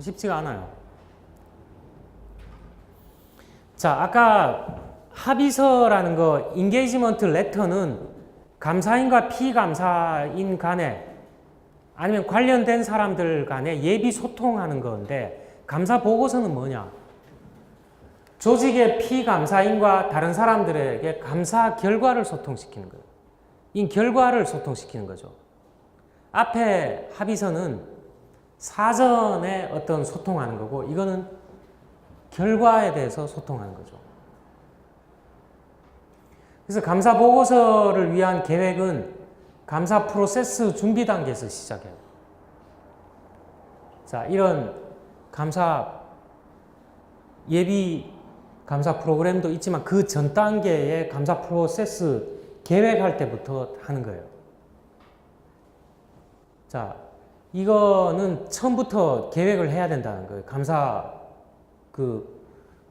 Speaker 1: 쉽지가 않아요. 자, 아까 합의서라는 거, 인게이지먼트 레터는 감사인과 피감사인 간에 아니면 관련된 사람들 간에 예비 소통하는 건데, 감사 보고서는 뭐냐? 조직의 피감사인과 다른 사람들에게 감사 결과를 소통시키는 거예요. 이 결과를 소통시키는 거죠. 앞에 합의서는 사전에 어떤 소통하는 거고, 이거는 결과에 대해서 소통하는 거죠. 그래서 감사 보고서를 위한 계획은 감사 프로세스 준비 단계에서 시작해요. 자, 이런 감사 예비 감사 프로그램도 있지만 그 전 단계의 감사 프로세스 계획할 때부터 하는 거예요. 자, 이거는 처음부터 계획을 해야 된다는 거예요. 감사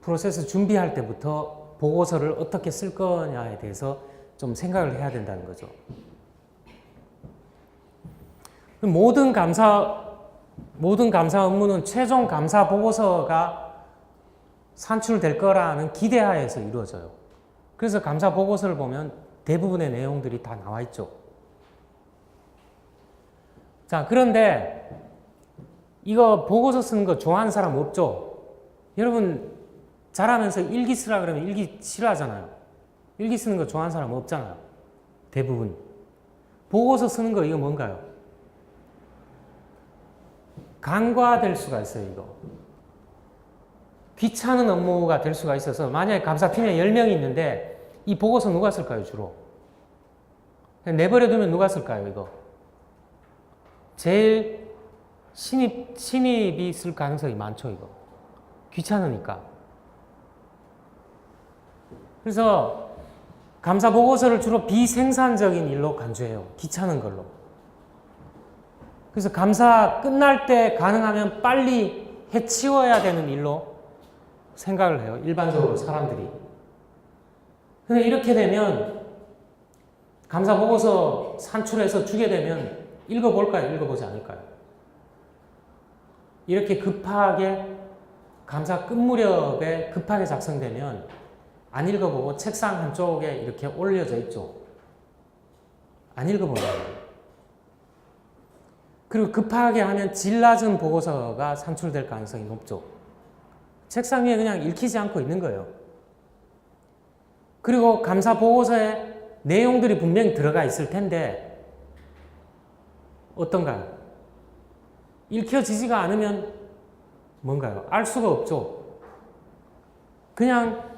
Speaker 1: 프로세스 준비할 때부터 보고서를 어떻게 쓸 거냐에 대해서 좀 생각을 해야 된다는 거죠. 모든 감사 모든 감사 업무는 최종 감사 보고서가 산출될 거라는 기대하에서 이루어져요. 그래서 감사 보고서를 보면 대부분의 내용들이 다 나와 있죠. 자, 그런데 이거 보고서 쓰는 거 좋아하는 사람 없죠? 여러분 잘하면서 일기 쓰라 그러면 일기 싫어하잖아요. 일기 쓰는 거 좋아하는 사람 없잖아요. 대부분. 보고서 쓰는 거 이거 뭔가요? 간과될 수가 있어요, 이거. 귀찮은 업무가 될 수가 있어서 만약에 감사팀에 10명이 있는데 이 보고서 누가 쓸까요, 주로? 내버려두면 누가 쓸까요, 이거? 제일 신입이 쓸 가능성이 많죠, 이거. 귀찮으니까. 그래서 감사 보고서를 주로 비생산적인 일로 간주해요. 귀찮은 걸로. 그래서 감사 끝날 때 가능하면 빨리 해치워야 되는 일로 생각을 해요. 일반적으로 사람들이. 근데 이렇게 되면 감사 보고서 산출해서 주게 되면 읽어볼까요? 읽어보지 않을까요? 이렇게 급하게 감사 끝 무렵에 급하게 작성되면 안 읽어보고 책상 한쪽에 이렇게 올려져 있죠. 안 읽어보는 거예요. 그리고 급하게 하면 질 낮은 보고서가 산출될 가능성이 높죠. 책상 위에 그냥 읽히지 않고 있는 거예요. 그리고 감사 보고서에 내용들이 분명히 들어가 있을 텐데 어떤가요? 읽혀지지가 않으면 뭔가요? 알 수가 없죠. 그냥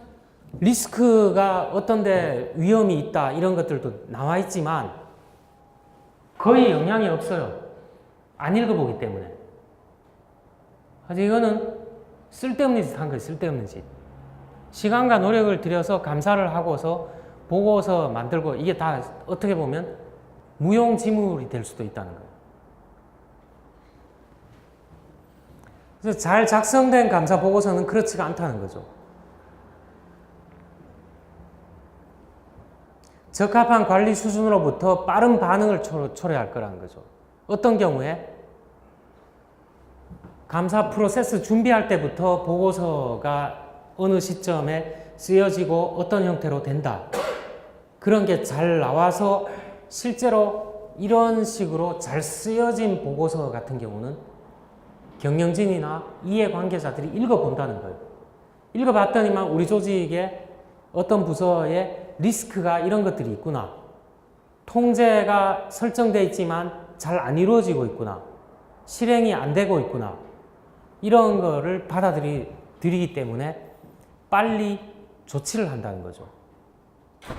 Speaker 1: 리스크가 어떤데 위험이 있다 이런 것들도 나와 있지만 거의 영향이 없어요. 안 읽어보기 때문에. 아주 이거는 쓸데없는 짓 한 거예요. 쓸데없는 짓. 시간과 노력을 들여서 감사를 하고서 보고서 만들고 이게 다 어떻게 보면 무용지물이 될 수도 있다는 거예요. 그래서 잘 작성된 감사 보고서는 그렇지가 않다는 거죠. 적합한 관리 수준으로부터 빠른 반응을 초래할 거라는 거죠. 어떤 경우에 감사 프로세스 준비할 때부터 보고서가 어느 시점에 쓰여지고 어떤 형태로 된다. 그런 게 잘 나와서 실제로 이런 식으로 잘 쓰여진 보고서 같은 경우는 경영진이나 이해관계자들이 읽어본다는 거예요. 읽어봤더니만 우리 조직에 어떤 부서에 리스크가 이런 것들이 있구나. 통제가 설정되어 있지만 잘 안 이루어지고 있구나. 실행이 안 되고 있구나. 이런 거를 받아들이기 때문에 빨리 조치를 한다는 거죠.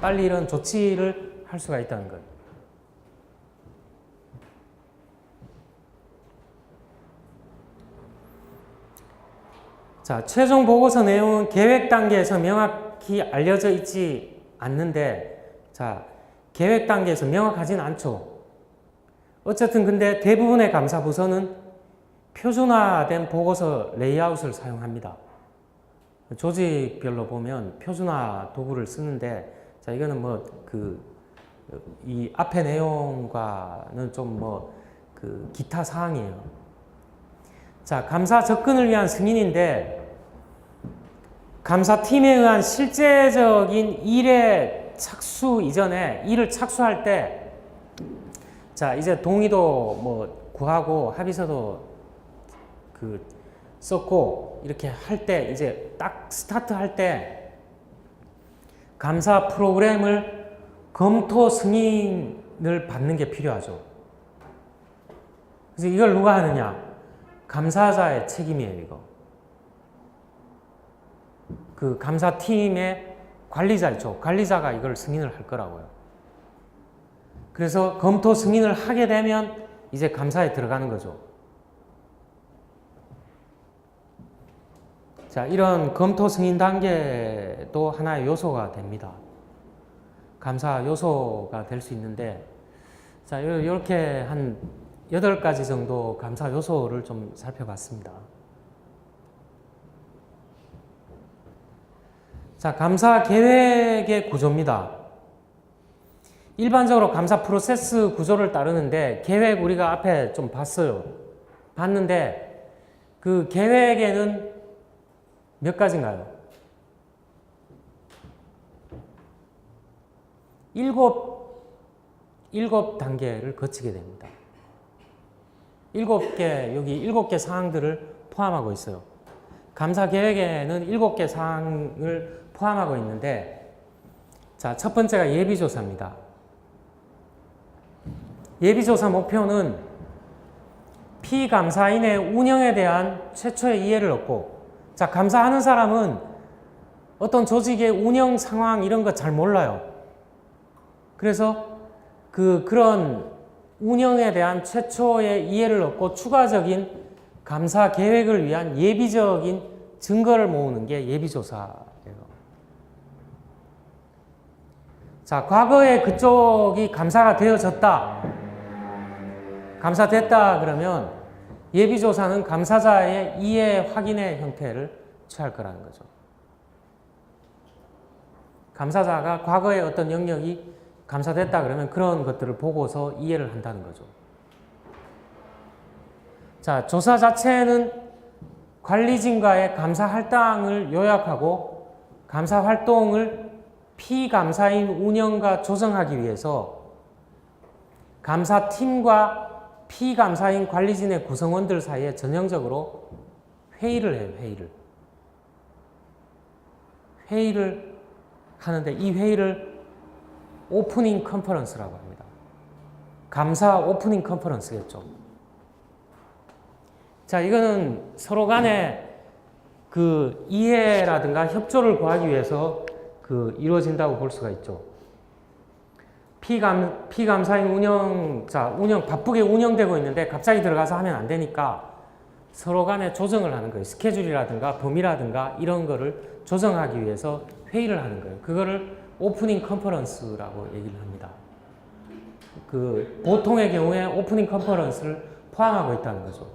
Speaker 1: 빨리 이런 조치를 할 수가 있다는 거예요. 자, 최종 보고서 내용은 계획 단계에서 명확히 알려져 있지 않는데, 자, 계획 단계에서 명확하진 않죠. 어쨌든 근데 대부분의 감사 부서는 표준화된 보고서 레이아웃을 사용합니다. 조직별로 보면 표준화 도구를 쓰는데, 자, 이거는 이 앞의 내용과는 좀 기타 사항이에요. 자, 감사 접근을 위한 승인인데, 감사팀에 의한 실제적인 일의 착수 이전에 일을 착수할 때, 자, 이제 동의도 구하고 합의서도 썼고, 이렇게 할 때, 이제 딱 스타트 할 때, 감사 프로그램을 검토 승인을 받는 게 필요하죠. 그래서 이걸 누가 하느냐? 감사자의 책임이에요, 이거. 그 감사팀의 관리자 있죠. 관리자가 이걸 승인을 할 거라고요. 그래서 검토 승인을 하게 되면 이제 감사에 들어가는 거죠. 자, 이런 검토 승인 단계도 하나의 요소가 됩니다. 감사 요소가 될 수 있는데, 자, 이렇게 한 8가지 정도 감사 요소를 좀 살펴봤습니다. 자, 감사 계획의 구조입니다. 일반적으로 감사 프로세스 구조를 따르는데, 계획 우리가 앞에 좀 봤어요. 봤는데 그 계획에는 몇 가지인가요? 7단계를 거치게 됩니다. 7개, 여기 7개 사항들을 포함하고 있어요. 감사 계획에는 7개 사항을 포함하고 있는데, 자, 첫 번째가 예비조사입니다. 예비조사 목표는 피감사인의 운영에 대한 최초의 이해를 얻고, 자, 감사하는 사람은 어떤 조직의 운영 상황 이런 거 잘 몰라요. 그래서 그런 운영에 대한 최초의 이해를 얻고 추가적인 감사 계획을 위한 예비적인 증거를 모으는 게 예비조사예요. 자, 과거에 그쪽이 감사가 되어졌다. 감사됐다 그러면 예비조사는 감사자의 이해 확인의 형태를 취할 거라는 거죠. 감사자가 과거에 어떤 영역이 감사됐다 그러면 그런 것들을 보고서 이해를 한다는 거죠. 자, 조사 자체는 관리진과의 감사 할당을 요약하고 감사 활동을 피감사인 운영과 조정하기 위해서 감사팀과 피감사인 관리진의 구성원들 사이에 전형적으로 회의를 해요. 회의를 하는데 이 회의를 오프닝 컨퍼런스라고 합니다. 감사 오프닝 컨퍼런스겠죠. 자, 이거는 서로 간에 그 이해라든가 협조를 구하기 위해서 이루어진다고 볼 수가 있죠. 피감사인 운영 바쁘게 운영되고 있는데 갑자기 들어가서 하면 안 되니까 서로 간에 조정을 하는 거예요. 스케줄이라든가 범위라든가 이런 거를 조정하기 위해서 회의를 하는 거예요. 그거를 오프닝 컨퍼런스라고 얘기를 합니다. 보통의 경우에 오프닝 컨퍼런스를 포함하고 있다는 거죠.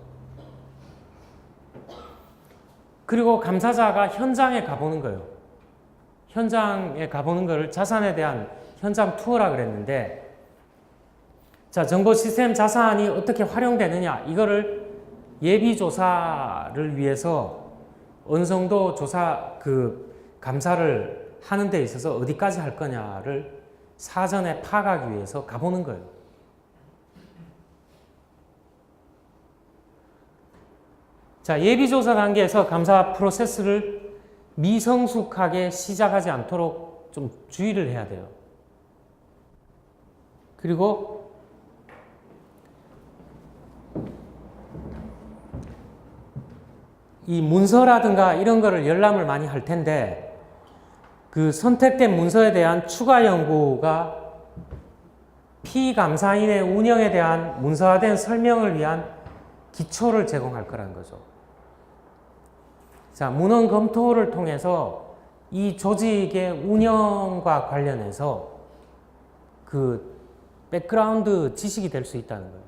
Speaker 1: 그리고 감사자가 현장에 가보는 거예요. 현장에 가보는 거를 자산에 대한 현장 투어라 그랬는데, 자, 정보 시스템 자산이 어떻게 활용되느냐, 이거를 예비조사를 위해서 어느 정도 감사를 하는 데 있어서 어디까지 할 거냐를 사전에 파악하기 위해서 가보는 거예요. 자, 예비조사 단계에서 감사 프로세스를 미성숙하게 시작하지 않도록 좀 주의를 해야 돼요. 그리고 이 문서라든가 이런 거를 열람을 많이 할 텐데 그 선택된 문서에 대한 추가 연구가 피감사인의 운영에 대한 문서화된 설명을 위한 기초를 제공할 거라는 거죠. 자, 문헌 검토를 통해서 이 조직의 운영과 관련해서 백그라운드 지식이 될 수 있다는 거예요.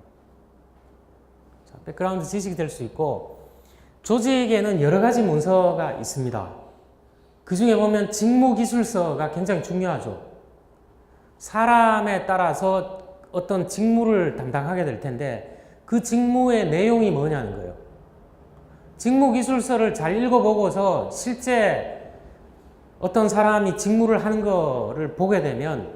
Speaker 1: 자, 백그라운드 지식이 될 수 있고, 조직에는 여러 가지 문서가 있습니다. 그 중에 보면 직무기술서가 굉장히 중요하죠. 사람에 따라서 어떤 직무를 담당하게 될 텐데 그 직무의 내용이 뭐냐는 거예요. 직무기술서를 잘 읽어보고서 실제 어떤 사람이 직무를 하는 거를 보게 되면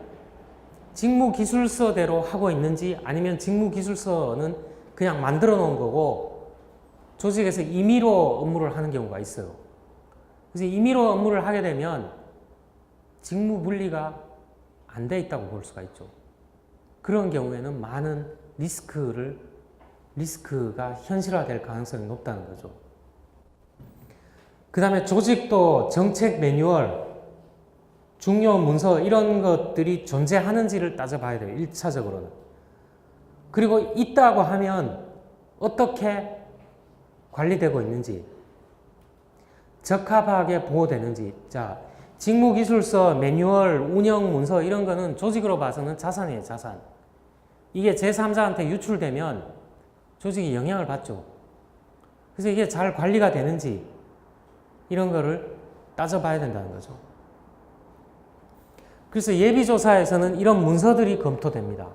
Speaker 1: 직무기술서대로 하고 있는지 아니면 직무기술서는 그냥 만들어 놓은 거고 조직에서 임의로 업무를 하는 경우가 있어요. 그래서 임의로 업무를 하게 되면 직무 분리가 안 돼 있다고 볼 수가 있죠. 그런 경우에는 많은 리스크가 현실화될 가능성이 높다는 거죠. 그 다음에 조직도 정책 매뉴얼, 중요 문서 이런 것들이 존재하는지를 따져봐야 돼요. 1차적으로는. 그리고 있다고 하면 어떻게 관리되고 있는지, 적합하게 보호되는지. 자, 직무기술서, 매뉴얼, 운영 문서 이런 거는 조직으로 봐서는 자산이에요, 자산. 이게 제3자한테 유출되면 조직이 영향을 받죠. 그래서 이게 잘 관리가 되는지 이런 거를 따져봐야 된다는 거죠. 그래서 예비조사에서는 이런 문서들이 검토됩니다.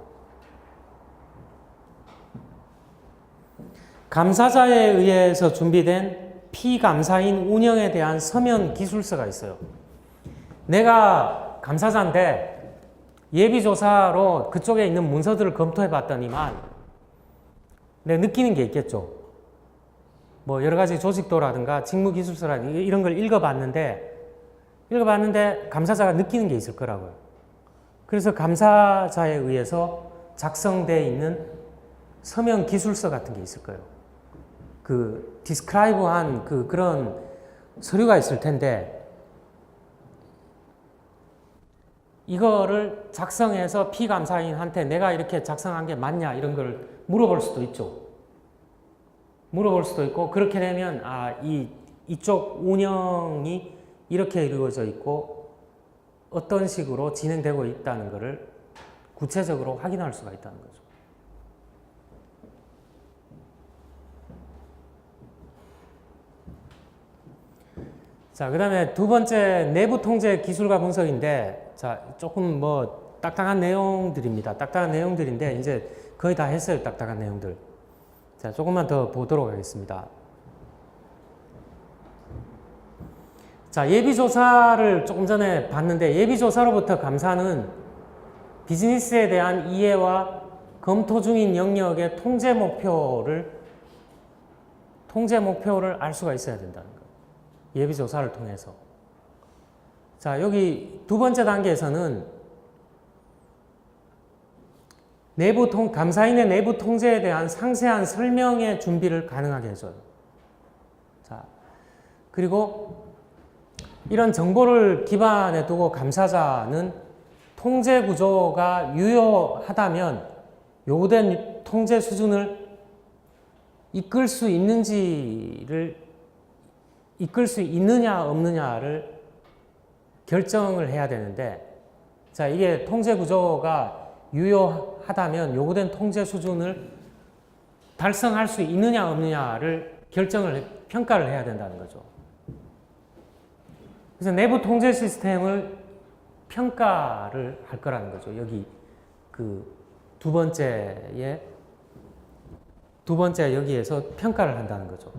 Speaker 1: 감사자에 의해서 준비된 피감사인 운영에 대한 서면 기술서가 있어요. 내가 감사자인데 예비조사로 그쪽에 있는 문서들을 검토해 봤더니만 내가 느끼는 게 있겠죠. 뭐 여러 가지 조직도라든가 직무기술서라든가 이런 걸 읽어봤는데 감사자가 느끼는 게 있을 거라고요. 그래서 감사자에 의해서 작성되어 있는 서면 기술서 같은 게 있을 거예요. 그 디스크라이브한 그런 서류가 있을 텐데 이거를 작성해서 피감사인한테 내가 이렇게 작성한 게 맞냐 이런 걸 물어볼 수도 있죠. 물어볼 수도 있고 그렇게 되면 이쪽 운영이 이렇게 이루어져 있고 어떤 식으로 진행되고 있다는 것을 구체적으로 확인할 수가 있다는 거죠. 자, 그 다음에 두 번째 내부 통제 기술과 분석인데, 자, 조금 뭐 딱딱한 내용들입니다. 딱딱한 내용들인데, 이제 거의 다 했어요. 딱딱한 내용들. 자, 조금만 더 보도록 하겠습니다. 자, 예비조사를 조금 전에 봤는데, 예비조사로부터 감사는 비즈니스에 대한 이해와 검토 중인 영역의 통제 목표를 알 수가 있어야 된다는 거예요. 예비조사를 통해서. 자, 여기 두 번째 단계에서는 감사인의 내부 통제에 대한 상세한 설명의 준비를 가능하게 해줘요. 자, 그리고 이런 정보를 기반에 두고 감사자는 통제 구조가 유효하다면 요구된 통제 수준을 이끌 수 있느냐 없느냐를 결정을 해야 되는데, 자, 이게 통제 구조가 유효하다면 요구된 통제 수준을 달성할 수 있느냐 없느냐를 평가를 해야 된다는 거죠. 그래서 내부 통제 시스템을 평가를 할 거라는 거죠. 여기 두 번째 여기에서 평가를 한다는 거죠.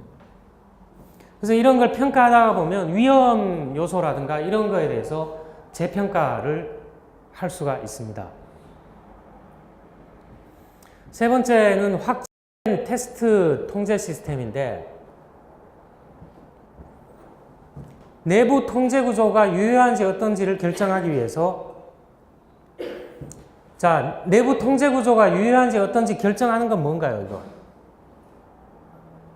Speaker 1: 그래서 이런 걸 평가하다 보면 위험 요소라든가 이런 거에 대해서 재평가를 할 수가 있습니다. 세 번째는 확장된 테스트 통제 시스템인데, 내부 통제 구조가 유효한지 어떤지를 결정하기 위해서, 자, 내부 통제 구조가 유효한지 어떤지 결정하는 건 뭔가요, 이거?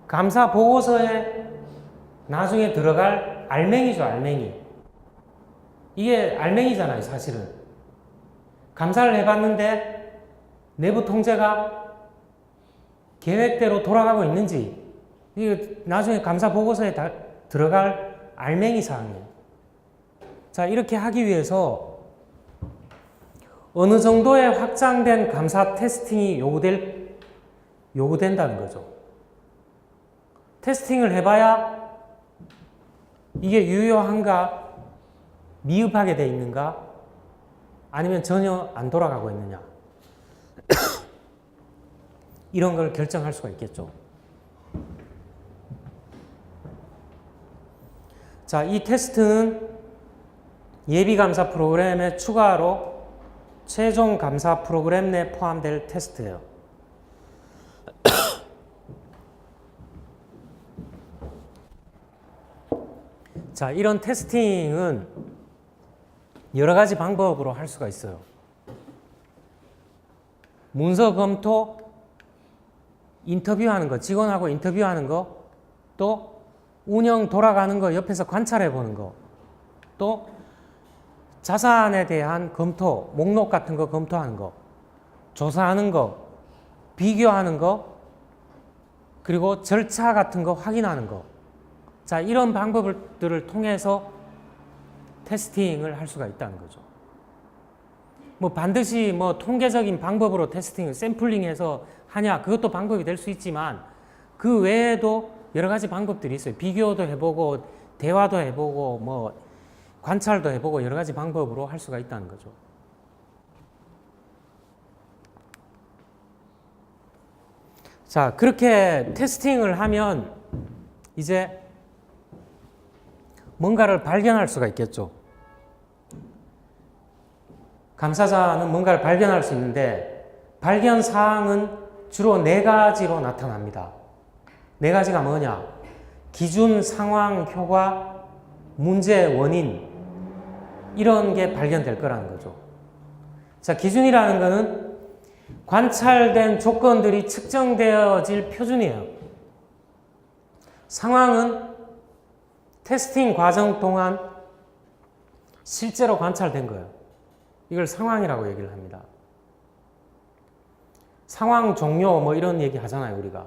Speaker 1: 감사 보고서에 나중에 들어갈 알맹이죠, 알맹이. 이게 알맹이잖아요, 사실은. 감사를 해봤는데 내부 통제가 계획대로 돌아가고 있는지, 이게 나중에 감사 보고서에 들어갈 알맹이 사항이에요. 자, 이렇게 하기 위해서 어느 정도의 확장된 감사 테스팅이 요구된다는 거죠. 테스팅을 해봐야 이게 유효한가, 미흡하게 돼 있는가, 아니면 전혀 안 돌아가고 있느냐. 이런 걸 결정할 수가 있겠죠. 자, 이 테스트는 예비감사 프로그램에 추가로 최종 감사 프로그램 내에 포함될 테스트예요. 자, 이런 테스팅은 여러 가지 방법으로 할 수가 있어요. 문서 검토, 인터뷰하는 거, 직원하고 인터뷰하는 거, 또 운영 돌아가는 거 옆에서 관찰해 보는 거, 또 자산에 대한 검토, 목록 같은 거 검토하는 거, 조사하는 거, 비교하는 거, 그리고 절차 같은 거 확인하는 거. 자, 이런 방법들을 통해서 테스팅을 할 수가 있다는 거죠. 뭐 반드시 뭐 통계적인 방법으로 테스팅을 샘플링해서 하냐, 그것도 방법이 될 수 있지만 그 외에도 여러 가지 방법들이 있어요. 비교도 해보고 대화도 해보고 뭐 관찰도 해보고 여러 가지 방법으로 할 수가 있다는 거죠. 자, 그렇게 테스팅을 하면 이제 뭔가를 발견할 수가 있겠죠. 감사자는 뭔가를 발견할 수 있는데 발견 사항은 주로 4가지로 나타납니다. 4가지가 뭐냐? 기준, 상황, 효과, 문제, 원인 이런 게 발견될 거라는 거죠. 자, 기준이라는 거는 관찰된 조건들이 측정되어질 표준이에요. 상황은 테스팅 과정 동안 실제로 관찰된 거예요. 이걸 상황이라고 얘기를 합니다. 상황 종료 뭐 이런 얘기 하잖아요, 우리가.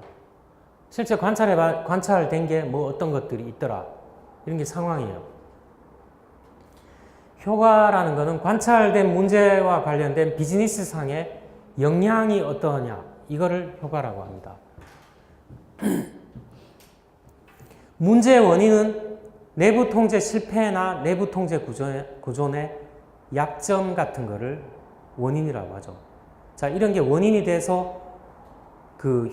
Speaker 1: 실제 관찰된 게 뭐 어떤 것들이 있더라. 이런 게 상황이에요. 효과라는 거는 관찰된 문제와 관련된 비즈니스상의 영향이 어떠하냐. 이거를 효과라고 합니다. 문제의 원인은 내부 통제 실패나 내부 통제 구조의 약점 같은 거를 원인이라고 하죠. 자, 이런 게 원인이 돼서 그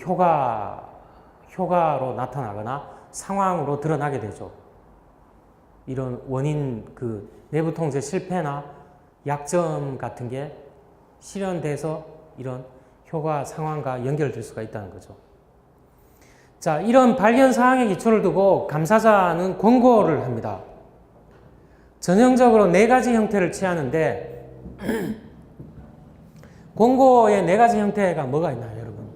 Speaker 1: 효과로 나타나거나 상황으로 드러나게 되죠. 이런 원인, 그 내부 통제 실패나 약점 같은 게 실현돼서 이런 효과 상황과 연결될 수가 있다는 거죠. 자, 이런 발견 사항에 기초를 두고 감사자는 권고를 합니다. 전형적으로 4가지 형태를 취하는데 권고의 4가지 형태가 뭐가 있나요, 여러분?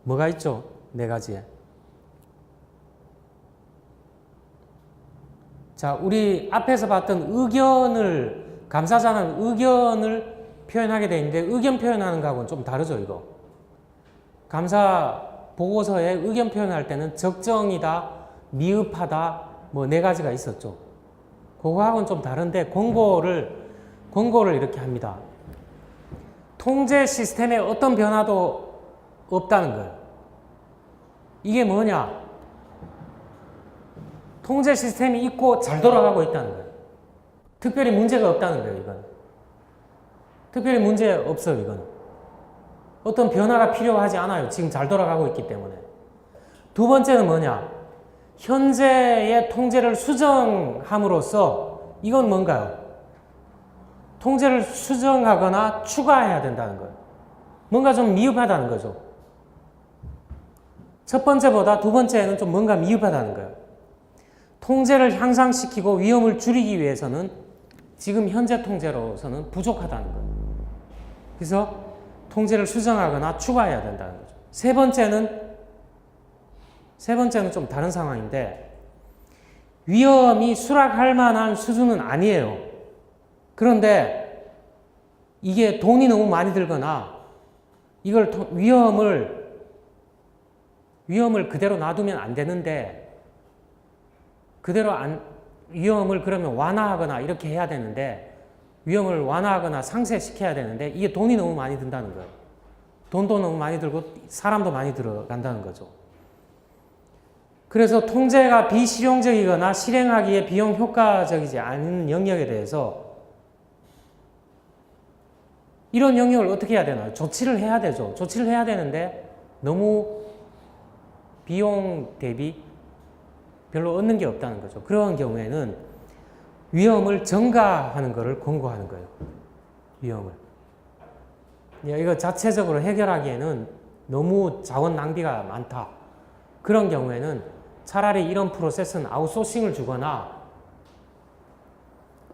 Speaker 1: 뭐가 있죠? 4가지에. 자, 우리 앞에서 봤던 감사자는 의견을 표현하게 돼 있는데 의견 표현하는 거하고는 좀 다르죠, 이거. 감사 보고서에 의견 표현할 때는 적정이다, 미흡하다, 뭐 4가지가 있었죠. 그거하고는 좀 다른데 권고를 이렇게 합니다. 통제 시스템에 어떤 변화도 없다는 거예요. 이게 뭐냐? 통제 시스템이 있고 잘 돌아가고 있다는 거예요. 특별히 문제가 없다는 거예요, 이건. 특별히 문제 없어요, 이건. 어떤 변화가 필요하지 않아요. 지금 잘 돌아가고 있기 때문에. 2번째는 뭐냐? 현재의 통제를 수정함으로써 이건 뭔가요? 통제를 수정하거나 추가해야 된다는 거예요. 뭔가 좀 미흡하다는 거죠. 첫 번째보다 2번째는 좀 뭔가 미흡하다는 거예요. 통제를 향상시키고 위험을 줄이기 위해서는 지금 현재 통제로서는 부족하다는 거예요. 그래서 통제를 수정하거나 추가해야 된다는 거죠. 세 번째는 좀 다른 상황인데 위험이 수락할 만한 수준은 아니에요. 그런데 이게 돈이 너무 많이 들거나 이걸 위험을 그대로 놔두면 안 되는데 위험을 그러면 완화하거나 이렇게 해야 되는데 위험을 완화하거나 상쇄시켜야 되는데 이게 돈이 너무 많이 든다는 거예요. 돈도 너무 많이 들고 사람도 많이 들어간다는 거죠. 그래서 통제가 비실용적이거나 실행하기에 비용 효과적이지 않은 영역에 대해서 이런 영역을 어떻게 해야 되나요? 조치를 해야 되죠. 조치를 해야 되는데 너무 비용 대비 별로 얻는 게 없다는 거죠. 그런 경우에는 위험을 전가하는 것을 권고하는 거예요. 위험을. 이거 자체적으로 해결하기에는 너무 자원 낭비가 많다. 그런 경우에는 차라리 이런 프로세스는 아웃소싱을 주거나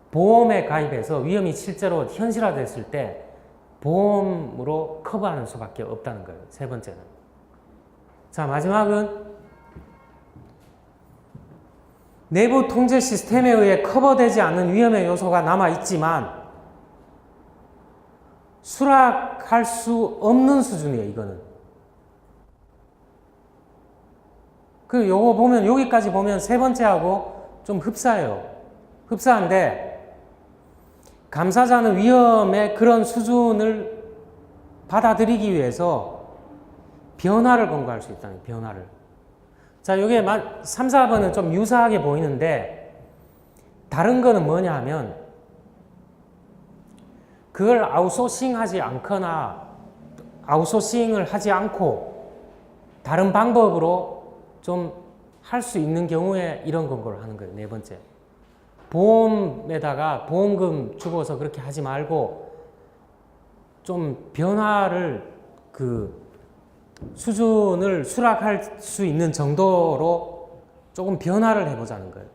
Speaker 1: 보험에 가입해서 위험이 실제로 현실화됐을 때 보험으로 커버하는 수밖에 없다는 거예요. 세 번째는. 자, 마지막은 내부 통제 시스템에 의해 커버되지 않는 위험의 요소가 남아있지만 수락할 수 없는 수준이에요, 이거는. 그리고 요거 보면, 여기까지 보면 세 번째하고 좀 흡사해요. 흡사한데, 감사자는 위험의 그런 수준을 받아들이기 위해서 변화를 권고할 수 있다는 거예요, 변화를. 자, 요게 3, 4번은 좀 유사하게 보이는데, 다른 거는 뭐냐 하면, 그걸 아웃소싱 하지 않거나 아웃소싱을 하지 않고 다른 방법으로 좀 할 수 있는 경우에 이런 권고를 하는 거예요. 네 번째. 보험에다가 보험금 주고서 그렇게 하지 말고 좀 변화를 수준을 수락할 수 있는 정도로 조금 변화를 해보자는 거예요.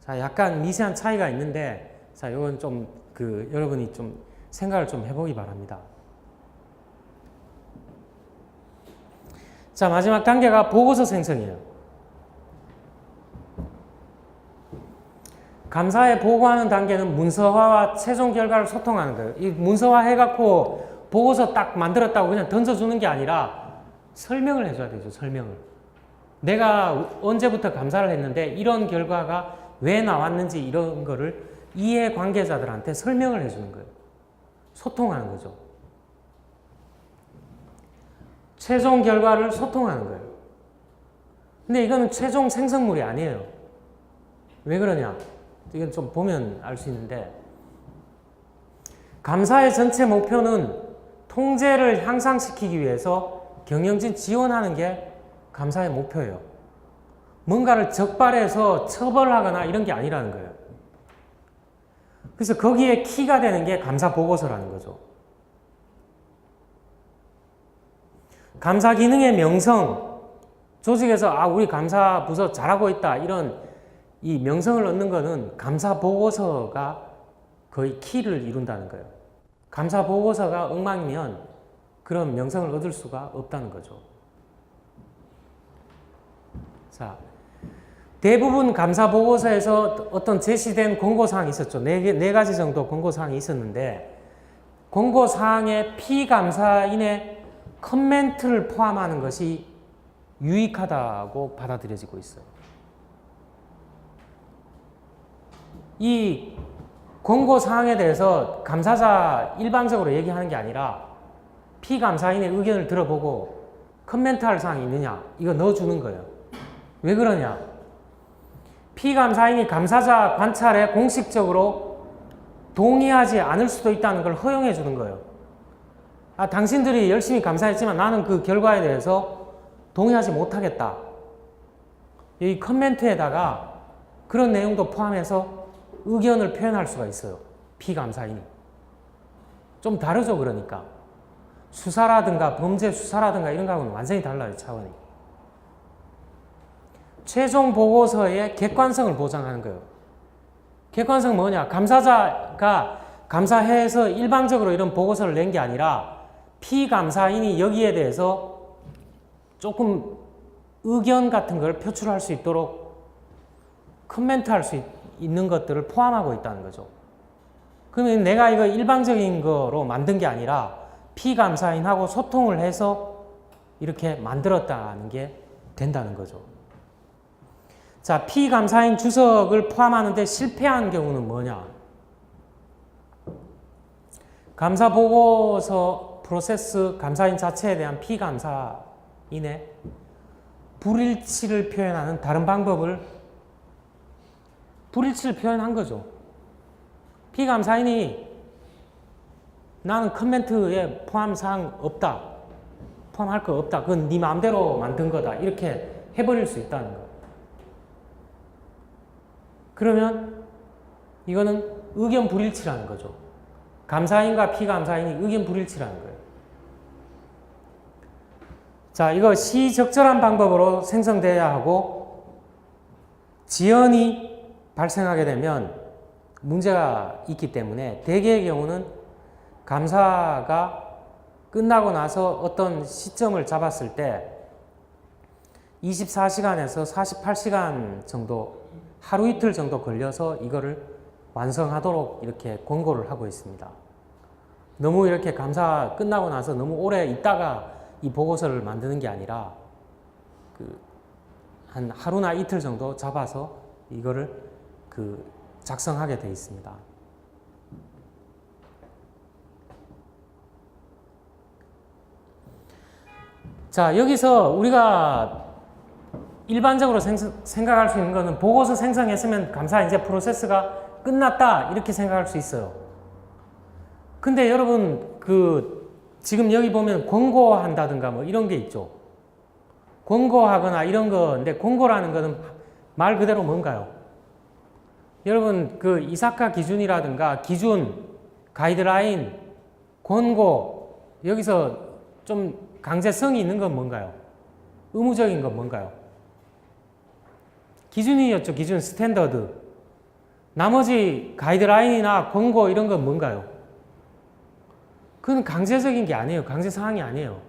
Speaker 1: 자, 약간 미세한 차이가 있는데, 자, 이건 좀 여러분이 좀 생각을 좀 해보기 바랍니다. 자, 마지막 단계가 보고서 생성이에요. 감사에 보고하는 단계는 문서화와 최종 결과를 소통하는 거예요. 이 문서화 해갖고 보고서 딱 만들었다고 그냥 던져주는 게 아니라 설명을 해줘야 되죠. 설명을. 내가 언제부터 감사를 했는데 이런 결과가 왜 나왔는지 이런 거를 이해 관계자들한테 설명을 해주는 거예요. 소통하는 거죠. 최종 결과를 소통하는 거예요. 근데 이거는 최종 생성물이 아니에요. 왜 그러냐? 이건 좀 보면 알 수 있는데, 감사의 전체 목표는 통제를 향상시키기 위해서 경영진 지원하는 게 감사의 목표예요. 뭔가를 적발해서 처벌하거나 이런 게 아니라는 거예요. 그래서 거기에 키가 되는 게 감사 보고서라는 거죠. 감사 기능의 명성, 조직에서 우리 감사 부서 잘하고 있다 이런 이 명성을 얻는 거는 감사 보고서가 거의 키를 이룬다는 거예요. 감사 보고서가 엉망이면 그런 명성을 얻을 수가 없다는 거죠. 자, 대부분 감사 보고서에서 어떤 제시된 권고사항이 있었죠. 네 가지 정도 권고사항이 있었는데, 권고사항에 피감사인의 커멘트를 포함하는 것이 유익하다고 받아들여지고 있어요. 이 권고사항에 대해서 감사자 일방적으로 얘기하는 게 아니라 피감사인의 의견을 들어보고 커멘트할 사항이 있느냐 이거 넣어주는 거예요. 왜 그러냐? 피감사인이 감사자 관찰에 공식적으로 동의하지 않을 수도 있다는 걸 허용해 주는 거예요. 당신들이 열심히 감사했지만 나는 그 결과에 대해서 동의하지 못하겠다. 이 커멘트에다가 그런 내용도 포함해서 의견을 표현할 수가 있어요. 피감사인이. 좀 다르죠, 그러니까. 수사라든가 범죄 수사라든가 이런 거하고는 완전히 달라요, 차원이. 최종 보고서의 객관성을 보장하는 거예요. 객관성 뭐냐? 감사자가 감사해서 일방적으로 이런 보고서를 낸 게 아니라 피감사인이 여기에 대해서 조금 의견 같은 걸 표출할 수 있도록 커멘트할 수 있는 것들을 포함하고 있다는 거죠. 그러면 내가 이거 일방적인 거로 만든 게 아니라 피감사인하고 소통을 해서 이렇게 만들었다는 게 된다는 거죠. 자, 피감사인 주석을 포함하는데 실패한 경우는 뭐냐? 감사 보고서 프로세스 감사인 자체에 대한 피감사인의 불일치를 표현하는 다른 방법을 불일치를 표현한 거죠. 피감사인이 나는 커멘트에 포함사항 없다. 포함할 거 없다. 그건 네 마음대로 만든 거다. 이렇게 해버릴 수 있다는 거. 그러면 이거는 의견 불일치라는 거죠. 감사인과 피감사인이 의견 불일치라는 거예요. 자, 이거 시적절한 방법으로 생성돼야 하고 지연이 발생하게 되면 문제가 있기 때문에 대개의 경우는 감사가 끝나고 나서 어떤 시점을 잡았을 때 24시간에서 48시간 정도, 하루 이틀 정도 걸려서 이거를 완성하도록 이렇게 권고를 하고 있습니다. 너무 이렇게 감사 끝나고 나서 너무 오래 있다가 이 보고서를 만드는 게 아니라 한 하루나 이틀 정도 잡아서 이거를 작성하게 되어 있습니다. 자, 여기서 우리가 일반적으로 생각할 수 있는 것은 보고서 생성했으면 감사 이제 프로세스가 끝났다 이렇게 생각할 수 있어요. 근데 여러분 지금 여기 보면 권고한다든가 뭐 이런 게 있죠. 권고하거나 이런 건데, 권고라는 거는 말 그대로 뭔가요? 여러분, 이사카 기준이라든가 기준, 가이드라인, 권고, 여기서 좀 강제성이 있는 건 뭔가요? 의무적인 건 뭔가요? 기준이었죠. 기준, 스탠더드. 나머지 가이드라인이나 권고 이런 건 뭔가요? 그건 강제적인 게 아니에요. 강제 사항이 아니에요.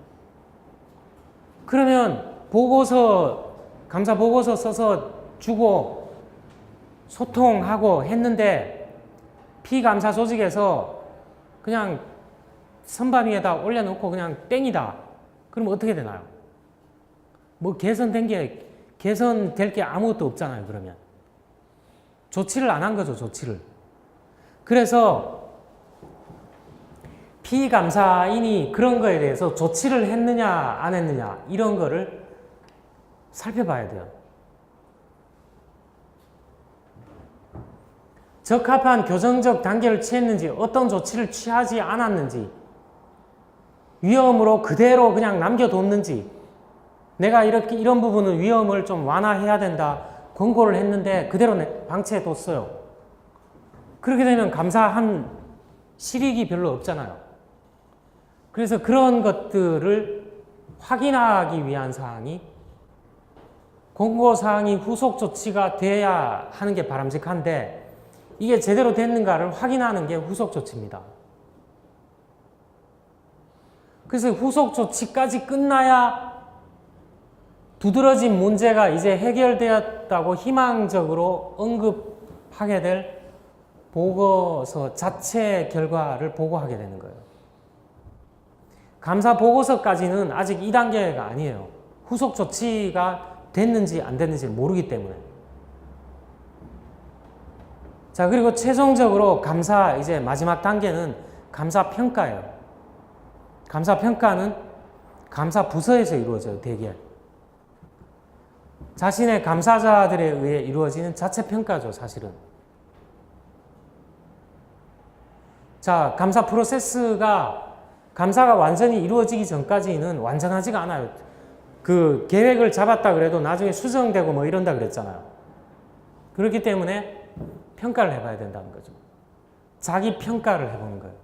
Speaker 1: 그러면 감사 보고서 써서 주고 소통하고 했는데 피감사 조직에서 그냥 선반 위에다 올려놓고 그냥 땡이다. 그럼 어떻게 되나요? 뭐 개선될 게 아무것도 없잖아요. 그러면 조치를 안 한 거죠. 조치를. 그래서 피감사인이 그런 거에 대해서 조치를 했느냐 안 했느냐 이런 거를 살펴봐야 돼요. 적합한 교정적 단계를 취했는지, 어떤 조치를 취하지 않았는지, 위험으로 그대로 그냥 남겨뒀는지, 내가 이런 부분은 위험을 좀 완화해야 된다 권고를 했는데 그대로 방치해뒀어요. 그렇게 되면 감사한 실익이 별로 없잖아요. 그래서 그런 것들을 확인하기 위한 사항이, 권고사항이 후속 조치가 돼야 하는 게 바람직한데, 이게 제대로 됐는가를 확인하는 게 후속 조치입니다. 그래서 후속 조치까지 끝나야 두드러진 문제가 이제 해결되었다고 희망적으로 언급하게 될 보고서 자체 결과를 보고하게 되는 거예요. 감사 보고서까지는 아직 2단계가 아니에요. 후속 조치가 됐는지 안 됐는지 모르기 때문에. 자, 그리고 최종적으로 이제 마지막 단계는 감사 평가예요. 감사 평가는 감사 부서에서 이루어져요, 대개. 자신의 감사자들에 의해 이루어지는 자체 평가죠, 사실은. 자, 감사 감사가 완전히 이루어지기 전까지는 완전하지가 않아요. 계획을 잡았다 그래도 나중에 수정되고 뭐 이런다 그랬잖아요. 그렇기 때문에 평가를 해봐야 된다는 거죠. 자기 평가를 해보는 거예요.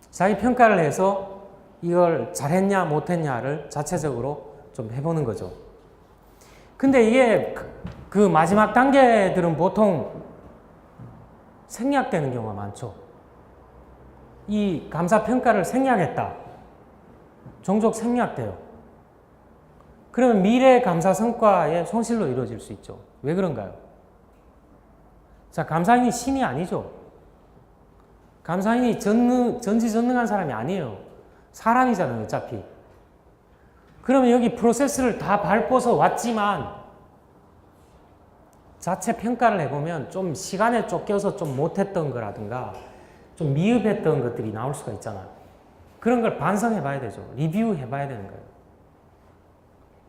Speaker 1: 자기 평가를 해서 이걸 잘했냐 못했냐를 자체적으로 좀 해보는 거죠. 근데 이게 마지막 단계들은 보통 생략되는 경우가 많죠. 이 감사 평가를 생략했다. 종종 생략돼요. 그러면 미래 감사 성과의 손실로 이루어질 수 있죠. 왜 그런가요? 자, 감사인이 신이 아니죠. 감사인이 전지전능한 사람이 아니에요. 사람이잖아요, 어차피. 그러면 여기 프로세스를 다 밟고서 왔지만 자체 평가를 해보면 좀 시간에 쫓겨서 좀 못했던 거라든가 좀 미흡했던 것들이 나올 수가 있잖아요. 그런 걸 반성해 봐야 되죠. 리뷰해 봐야 되는 거예요.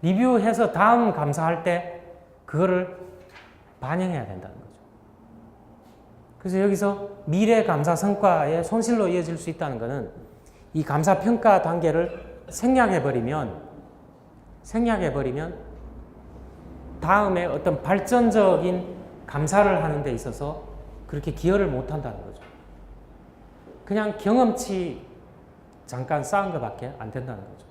Speaker 1: 리뷰해서 다음 감사할 때 그거를 반영해야 된다는 거죠. 그래서 여기서 미래 감사 성과의 손실로 이어질 수 있다는 것은 이 감사 평가 단계를 생략해버리면 다음에 어떤 발전적인 감사를 하는 데 있어서 그렇게 기여를 못한다는 거죠. 그냥 경험치 잠깐 쌓은 것밖에 안 된다는 거죠.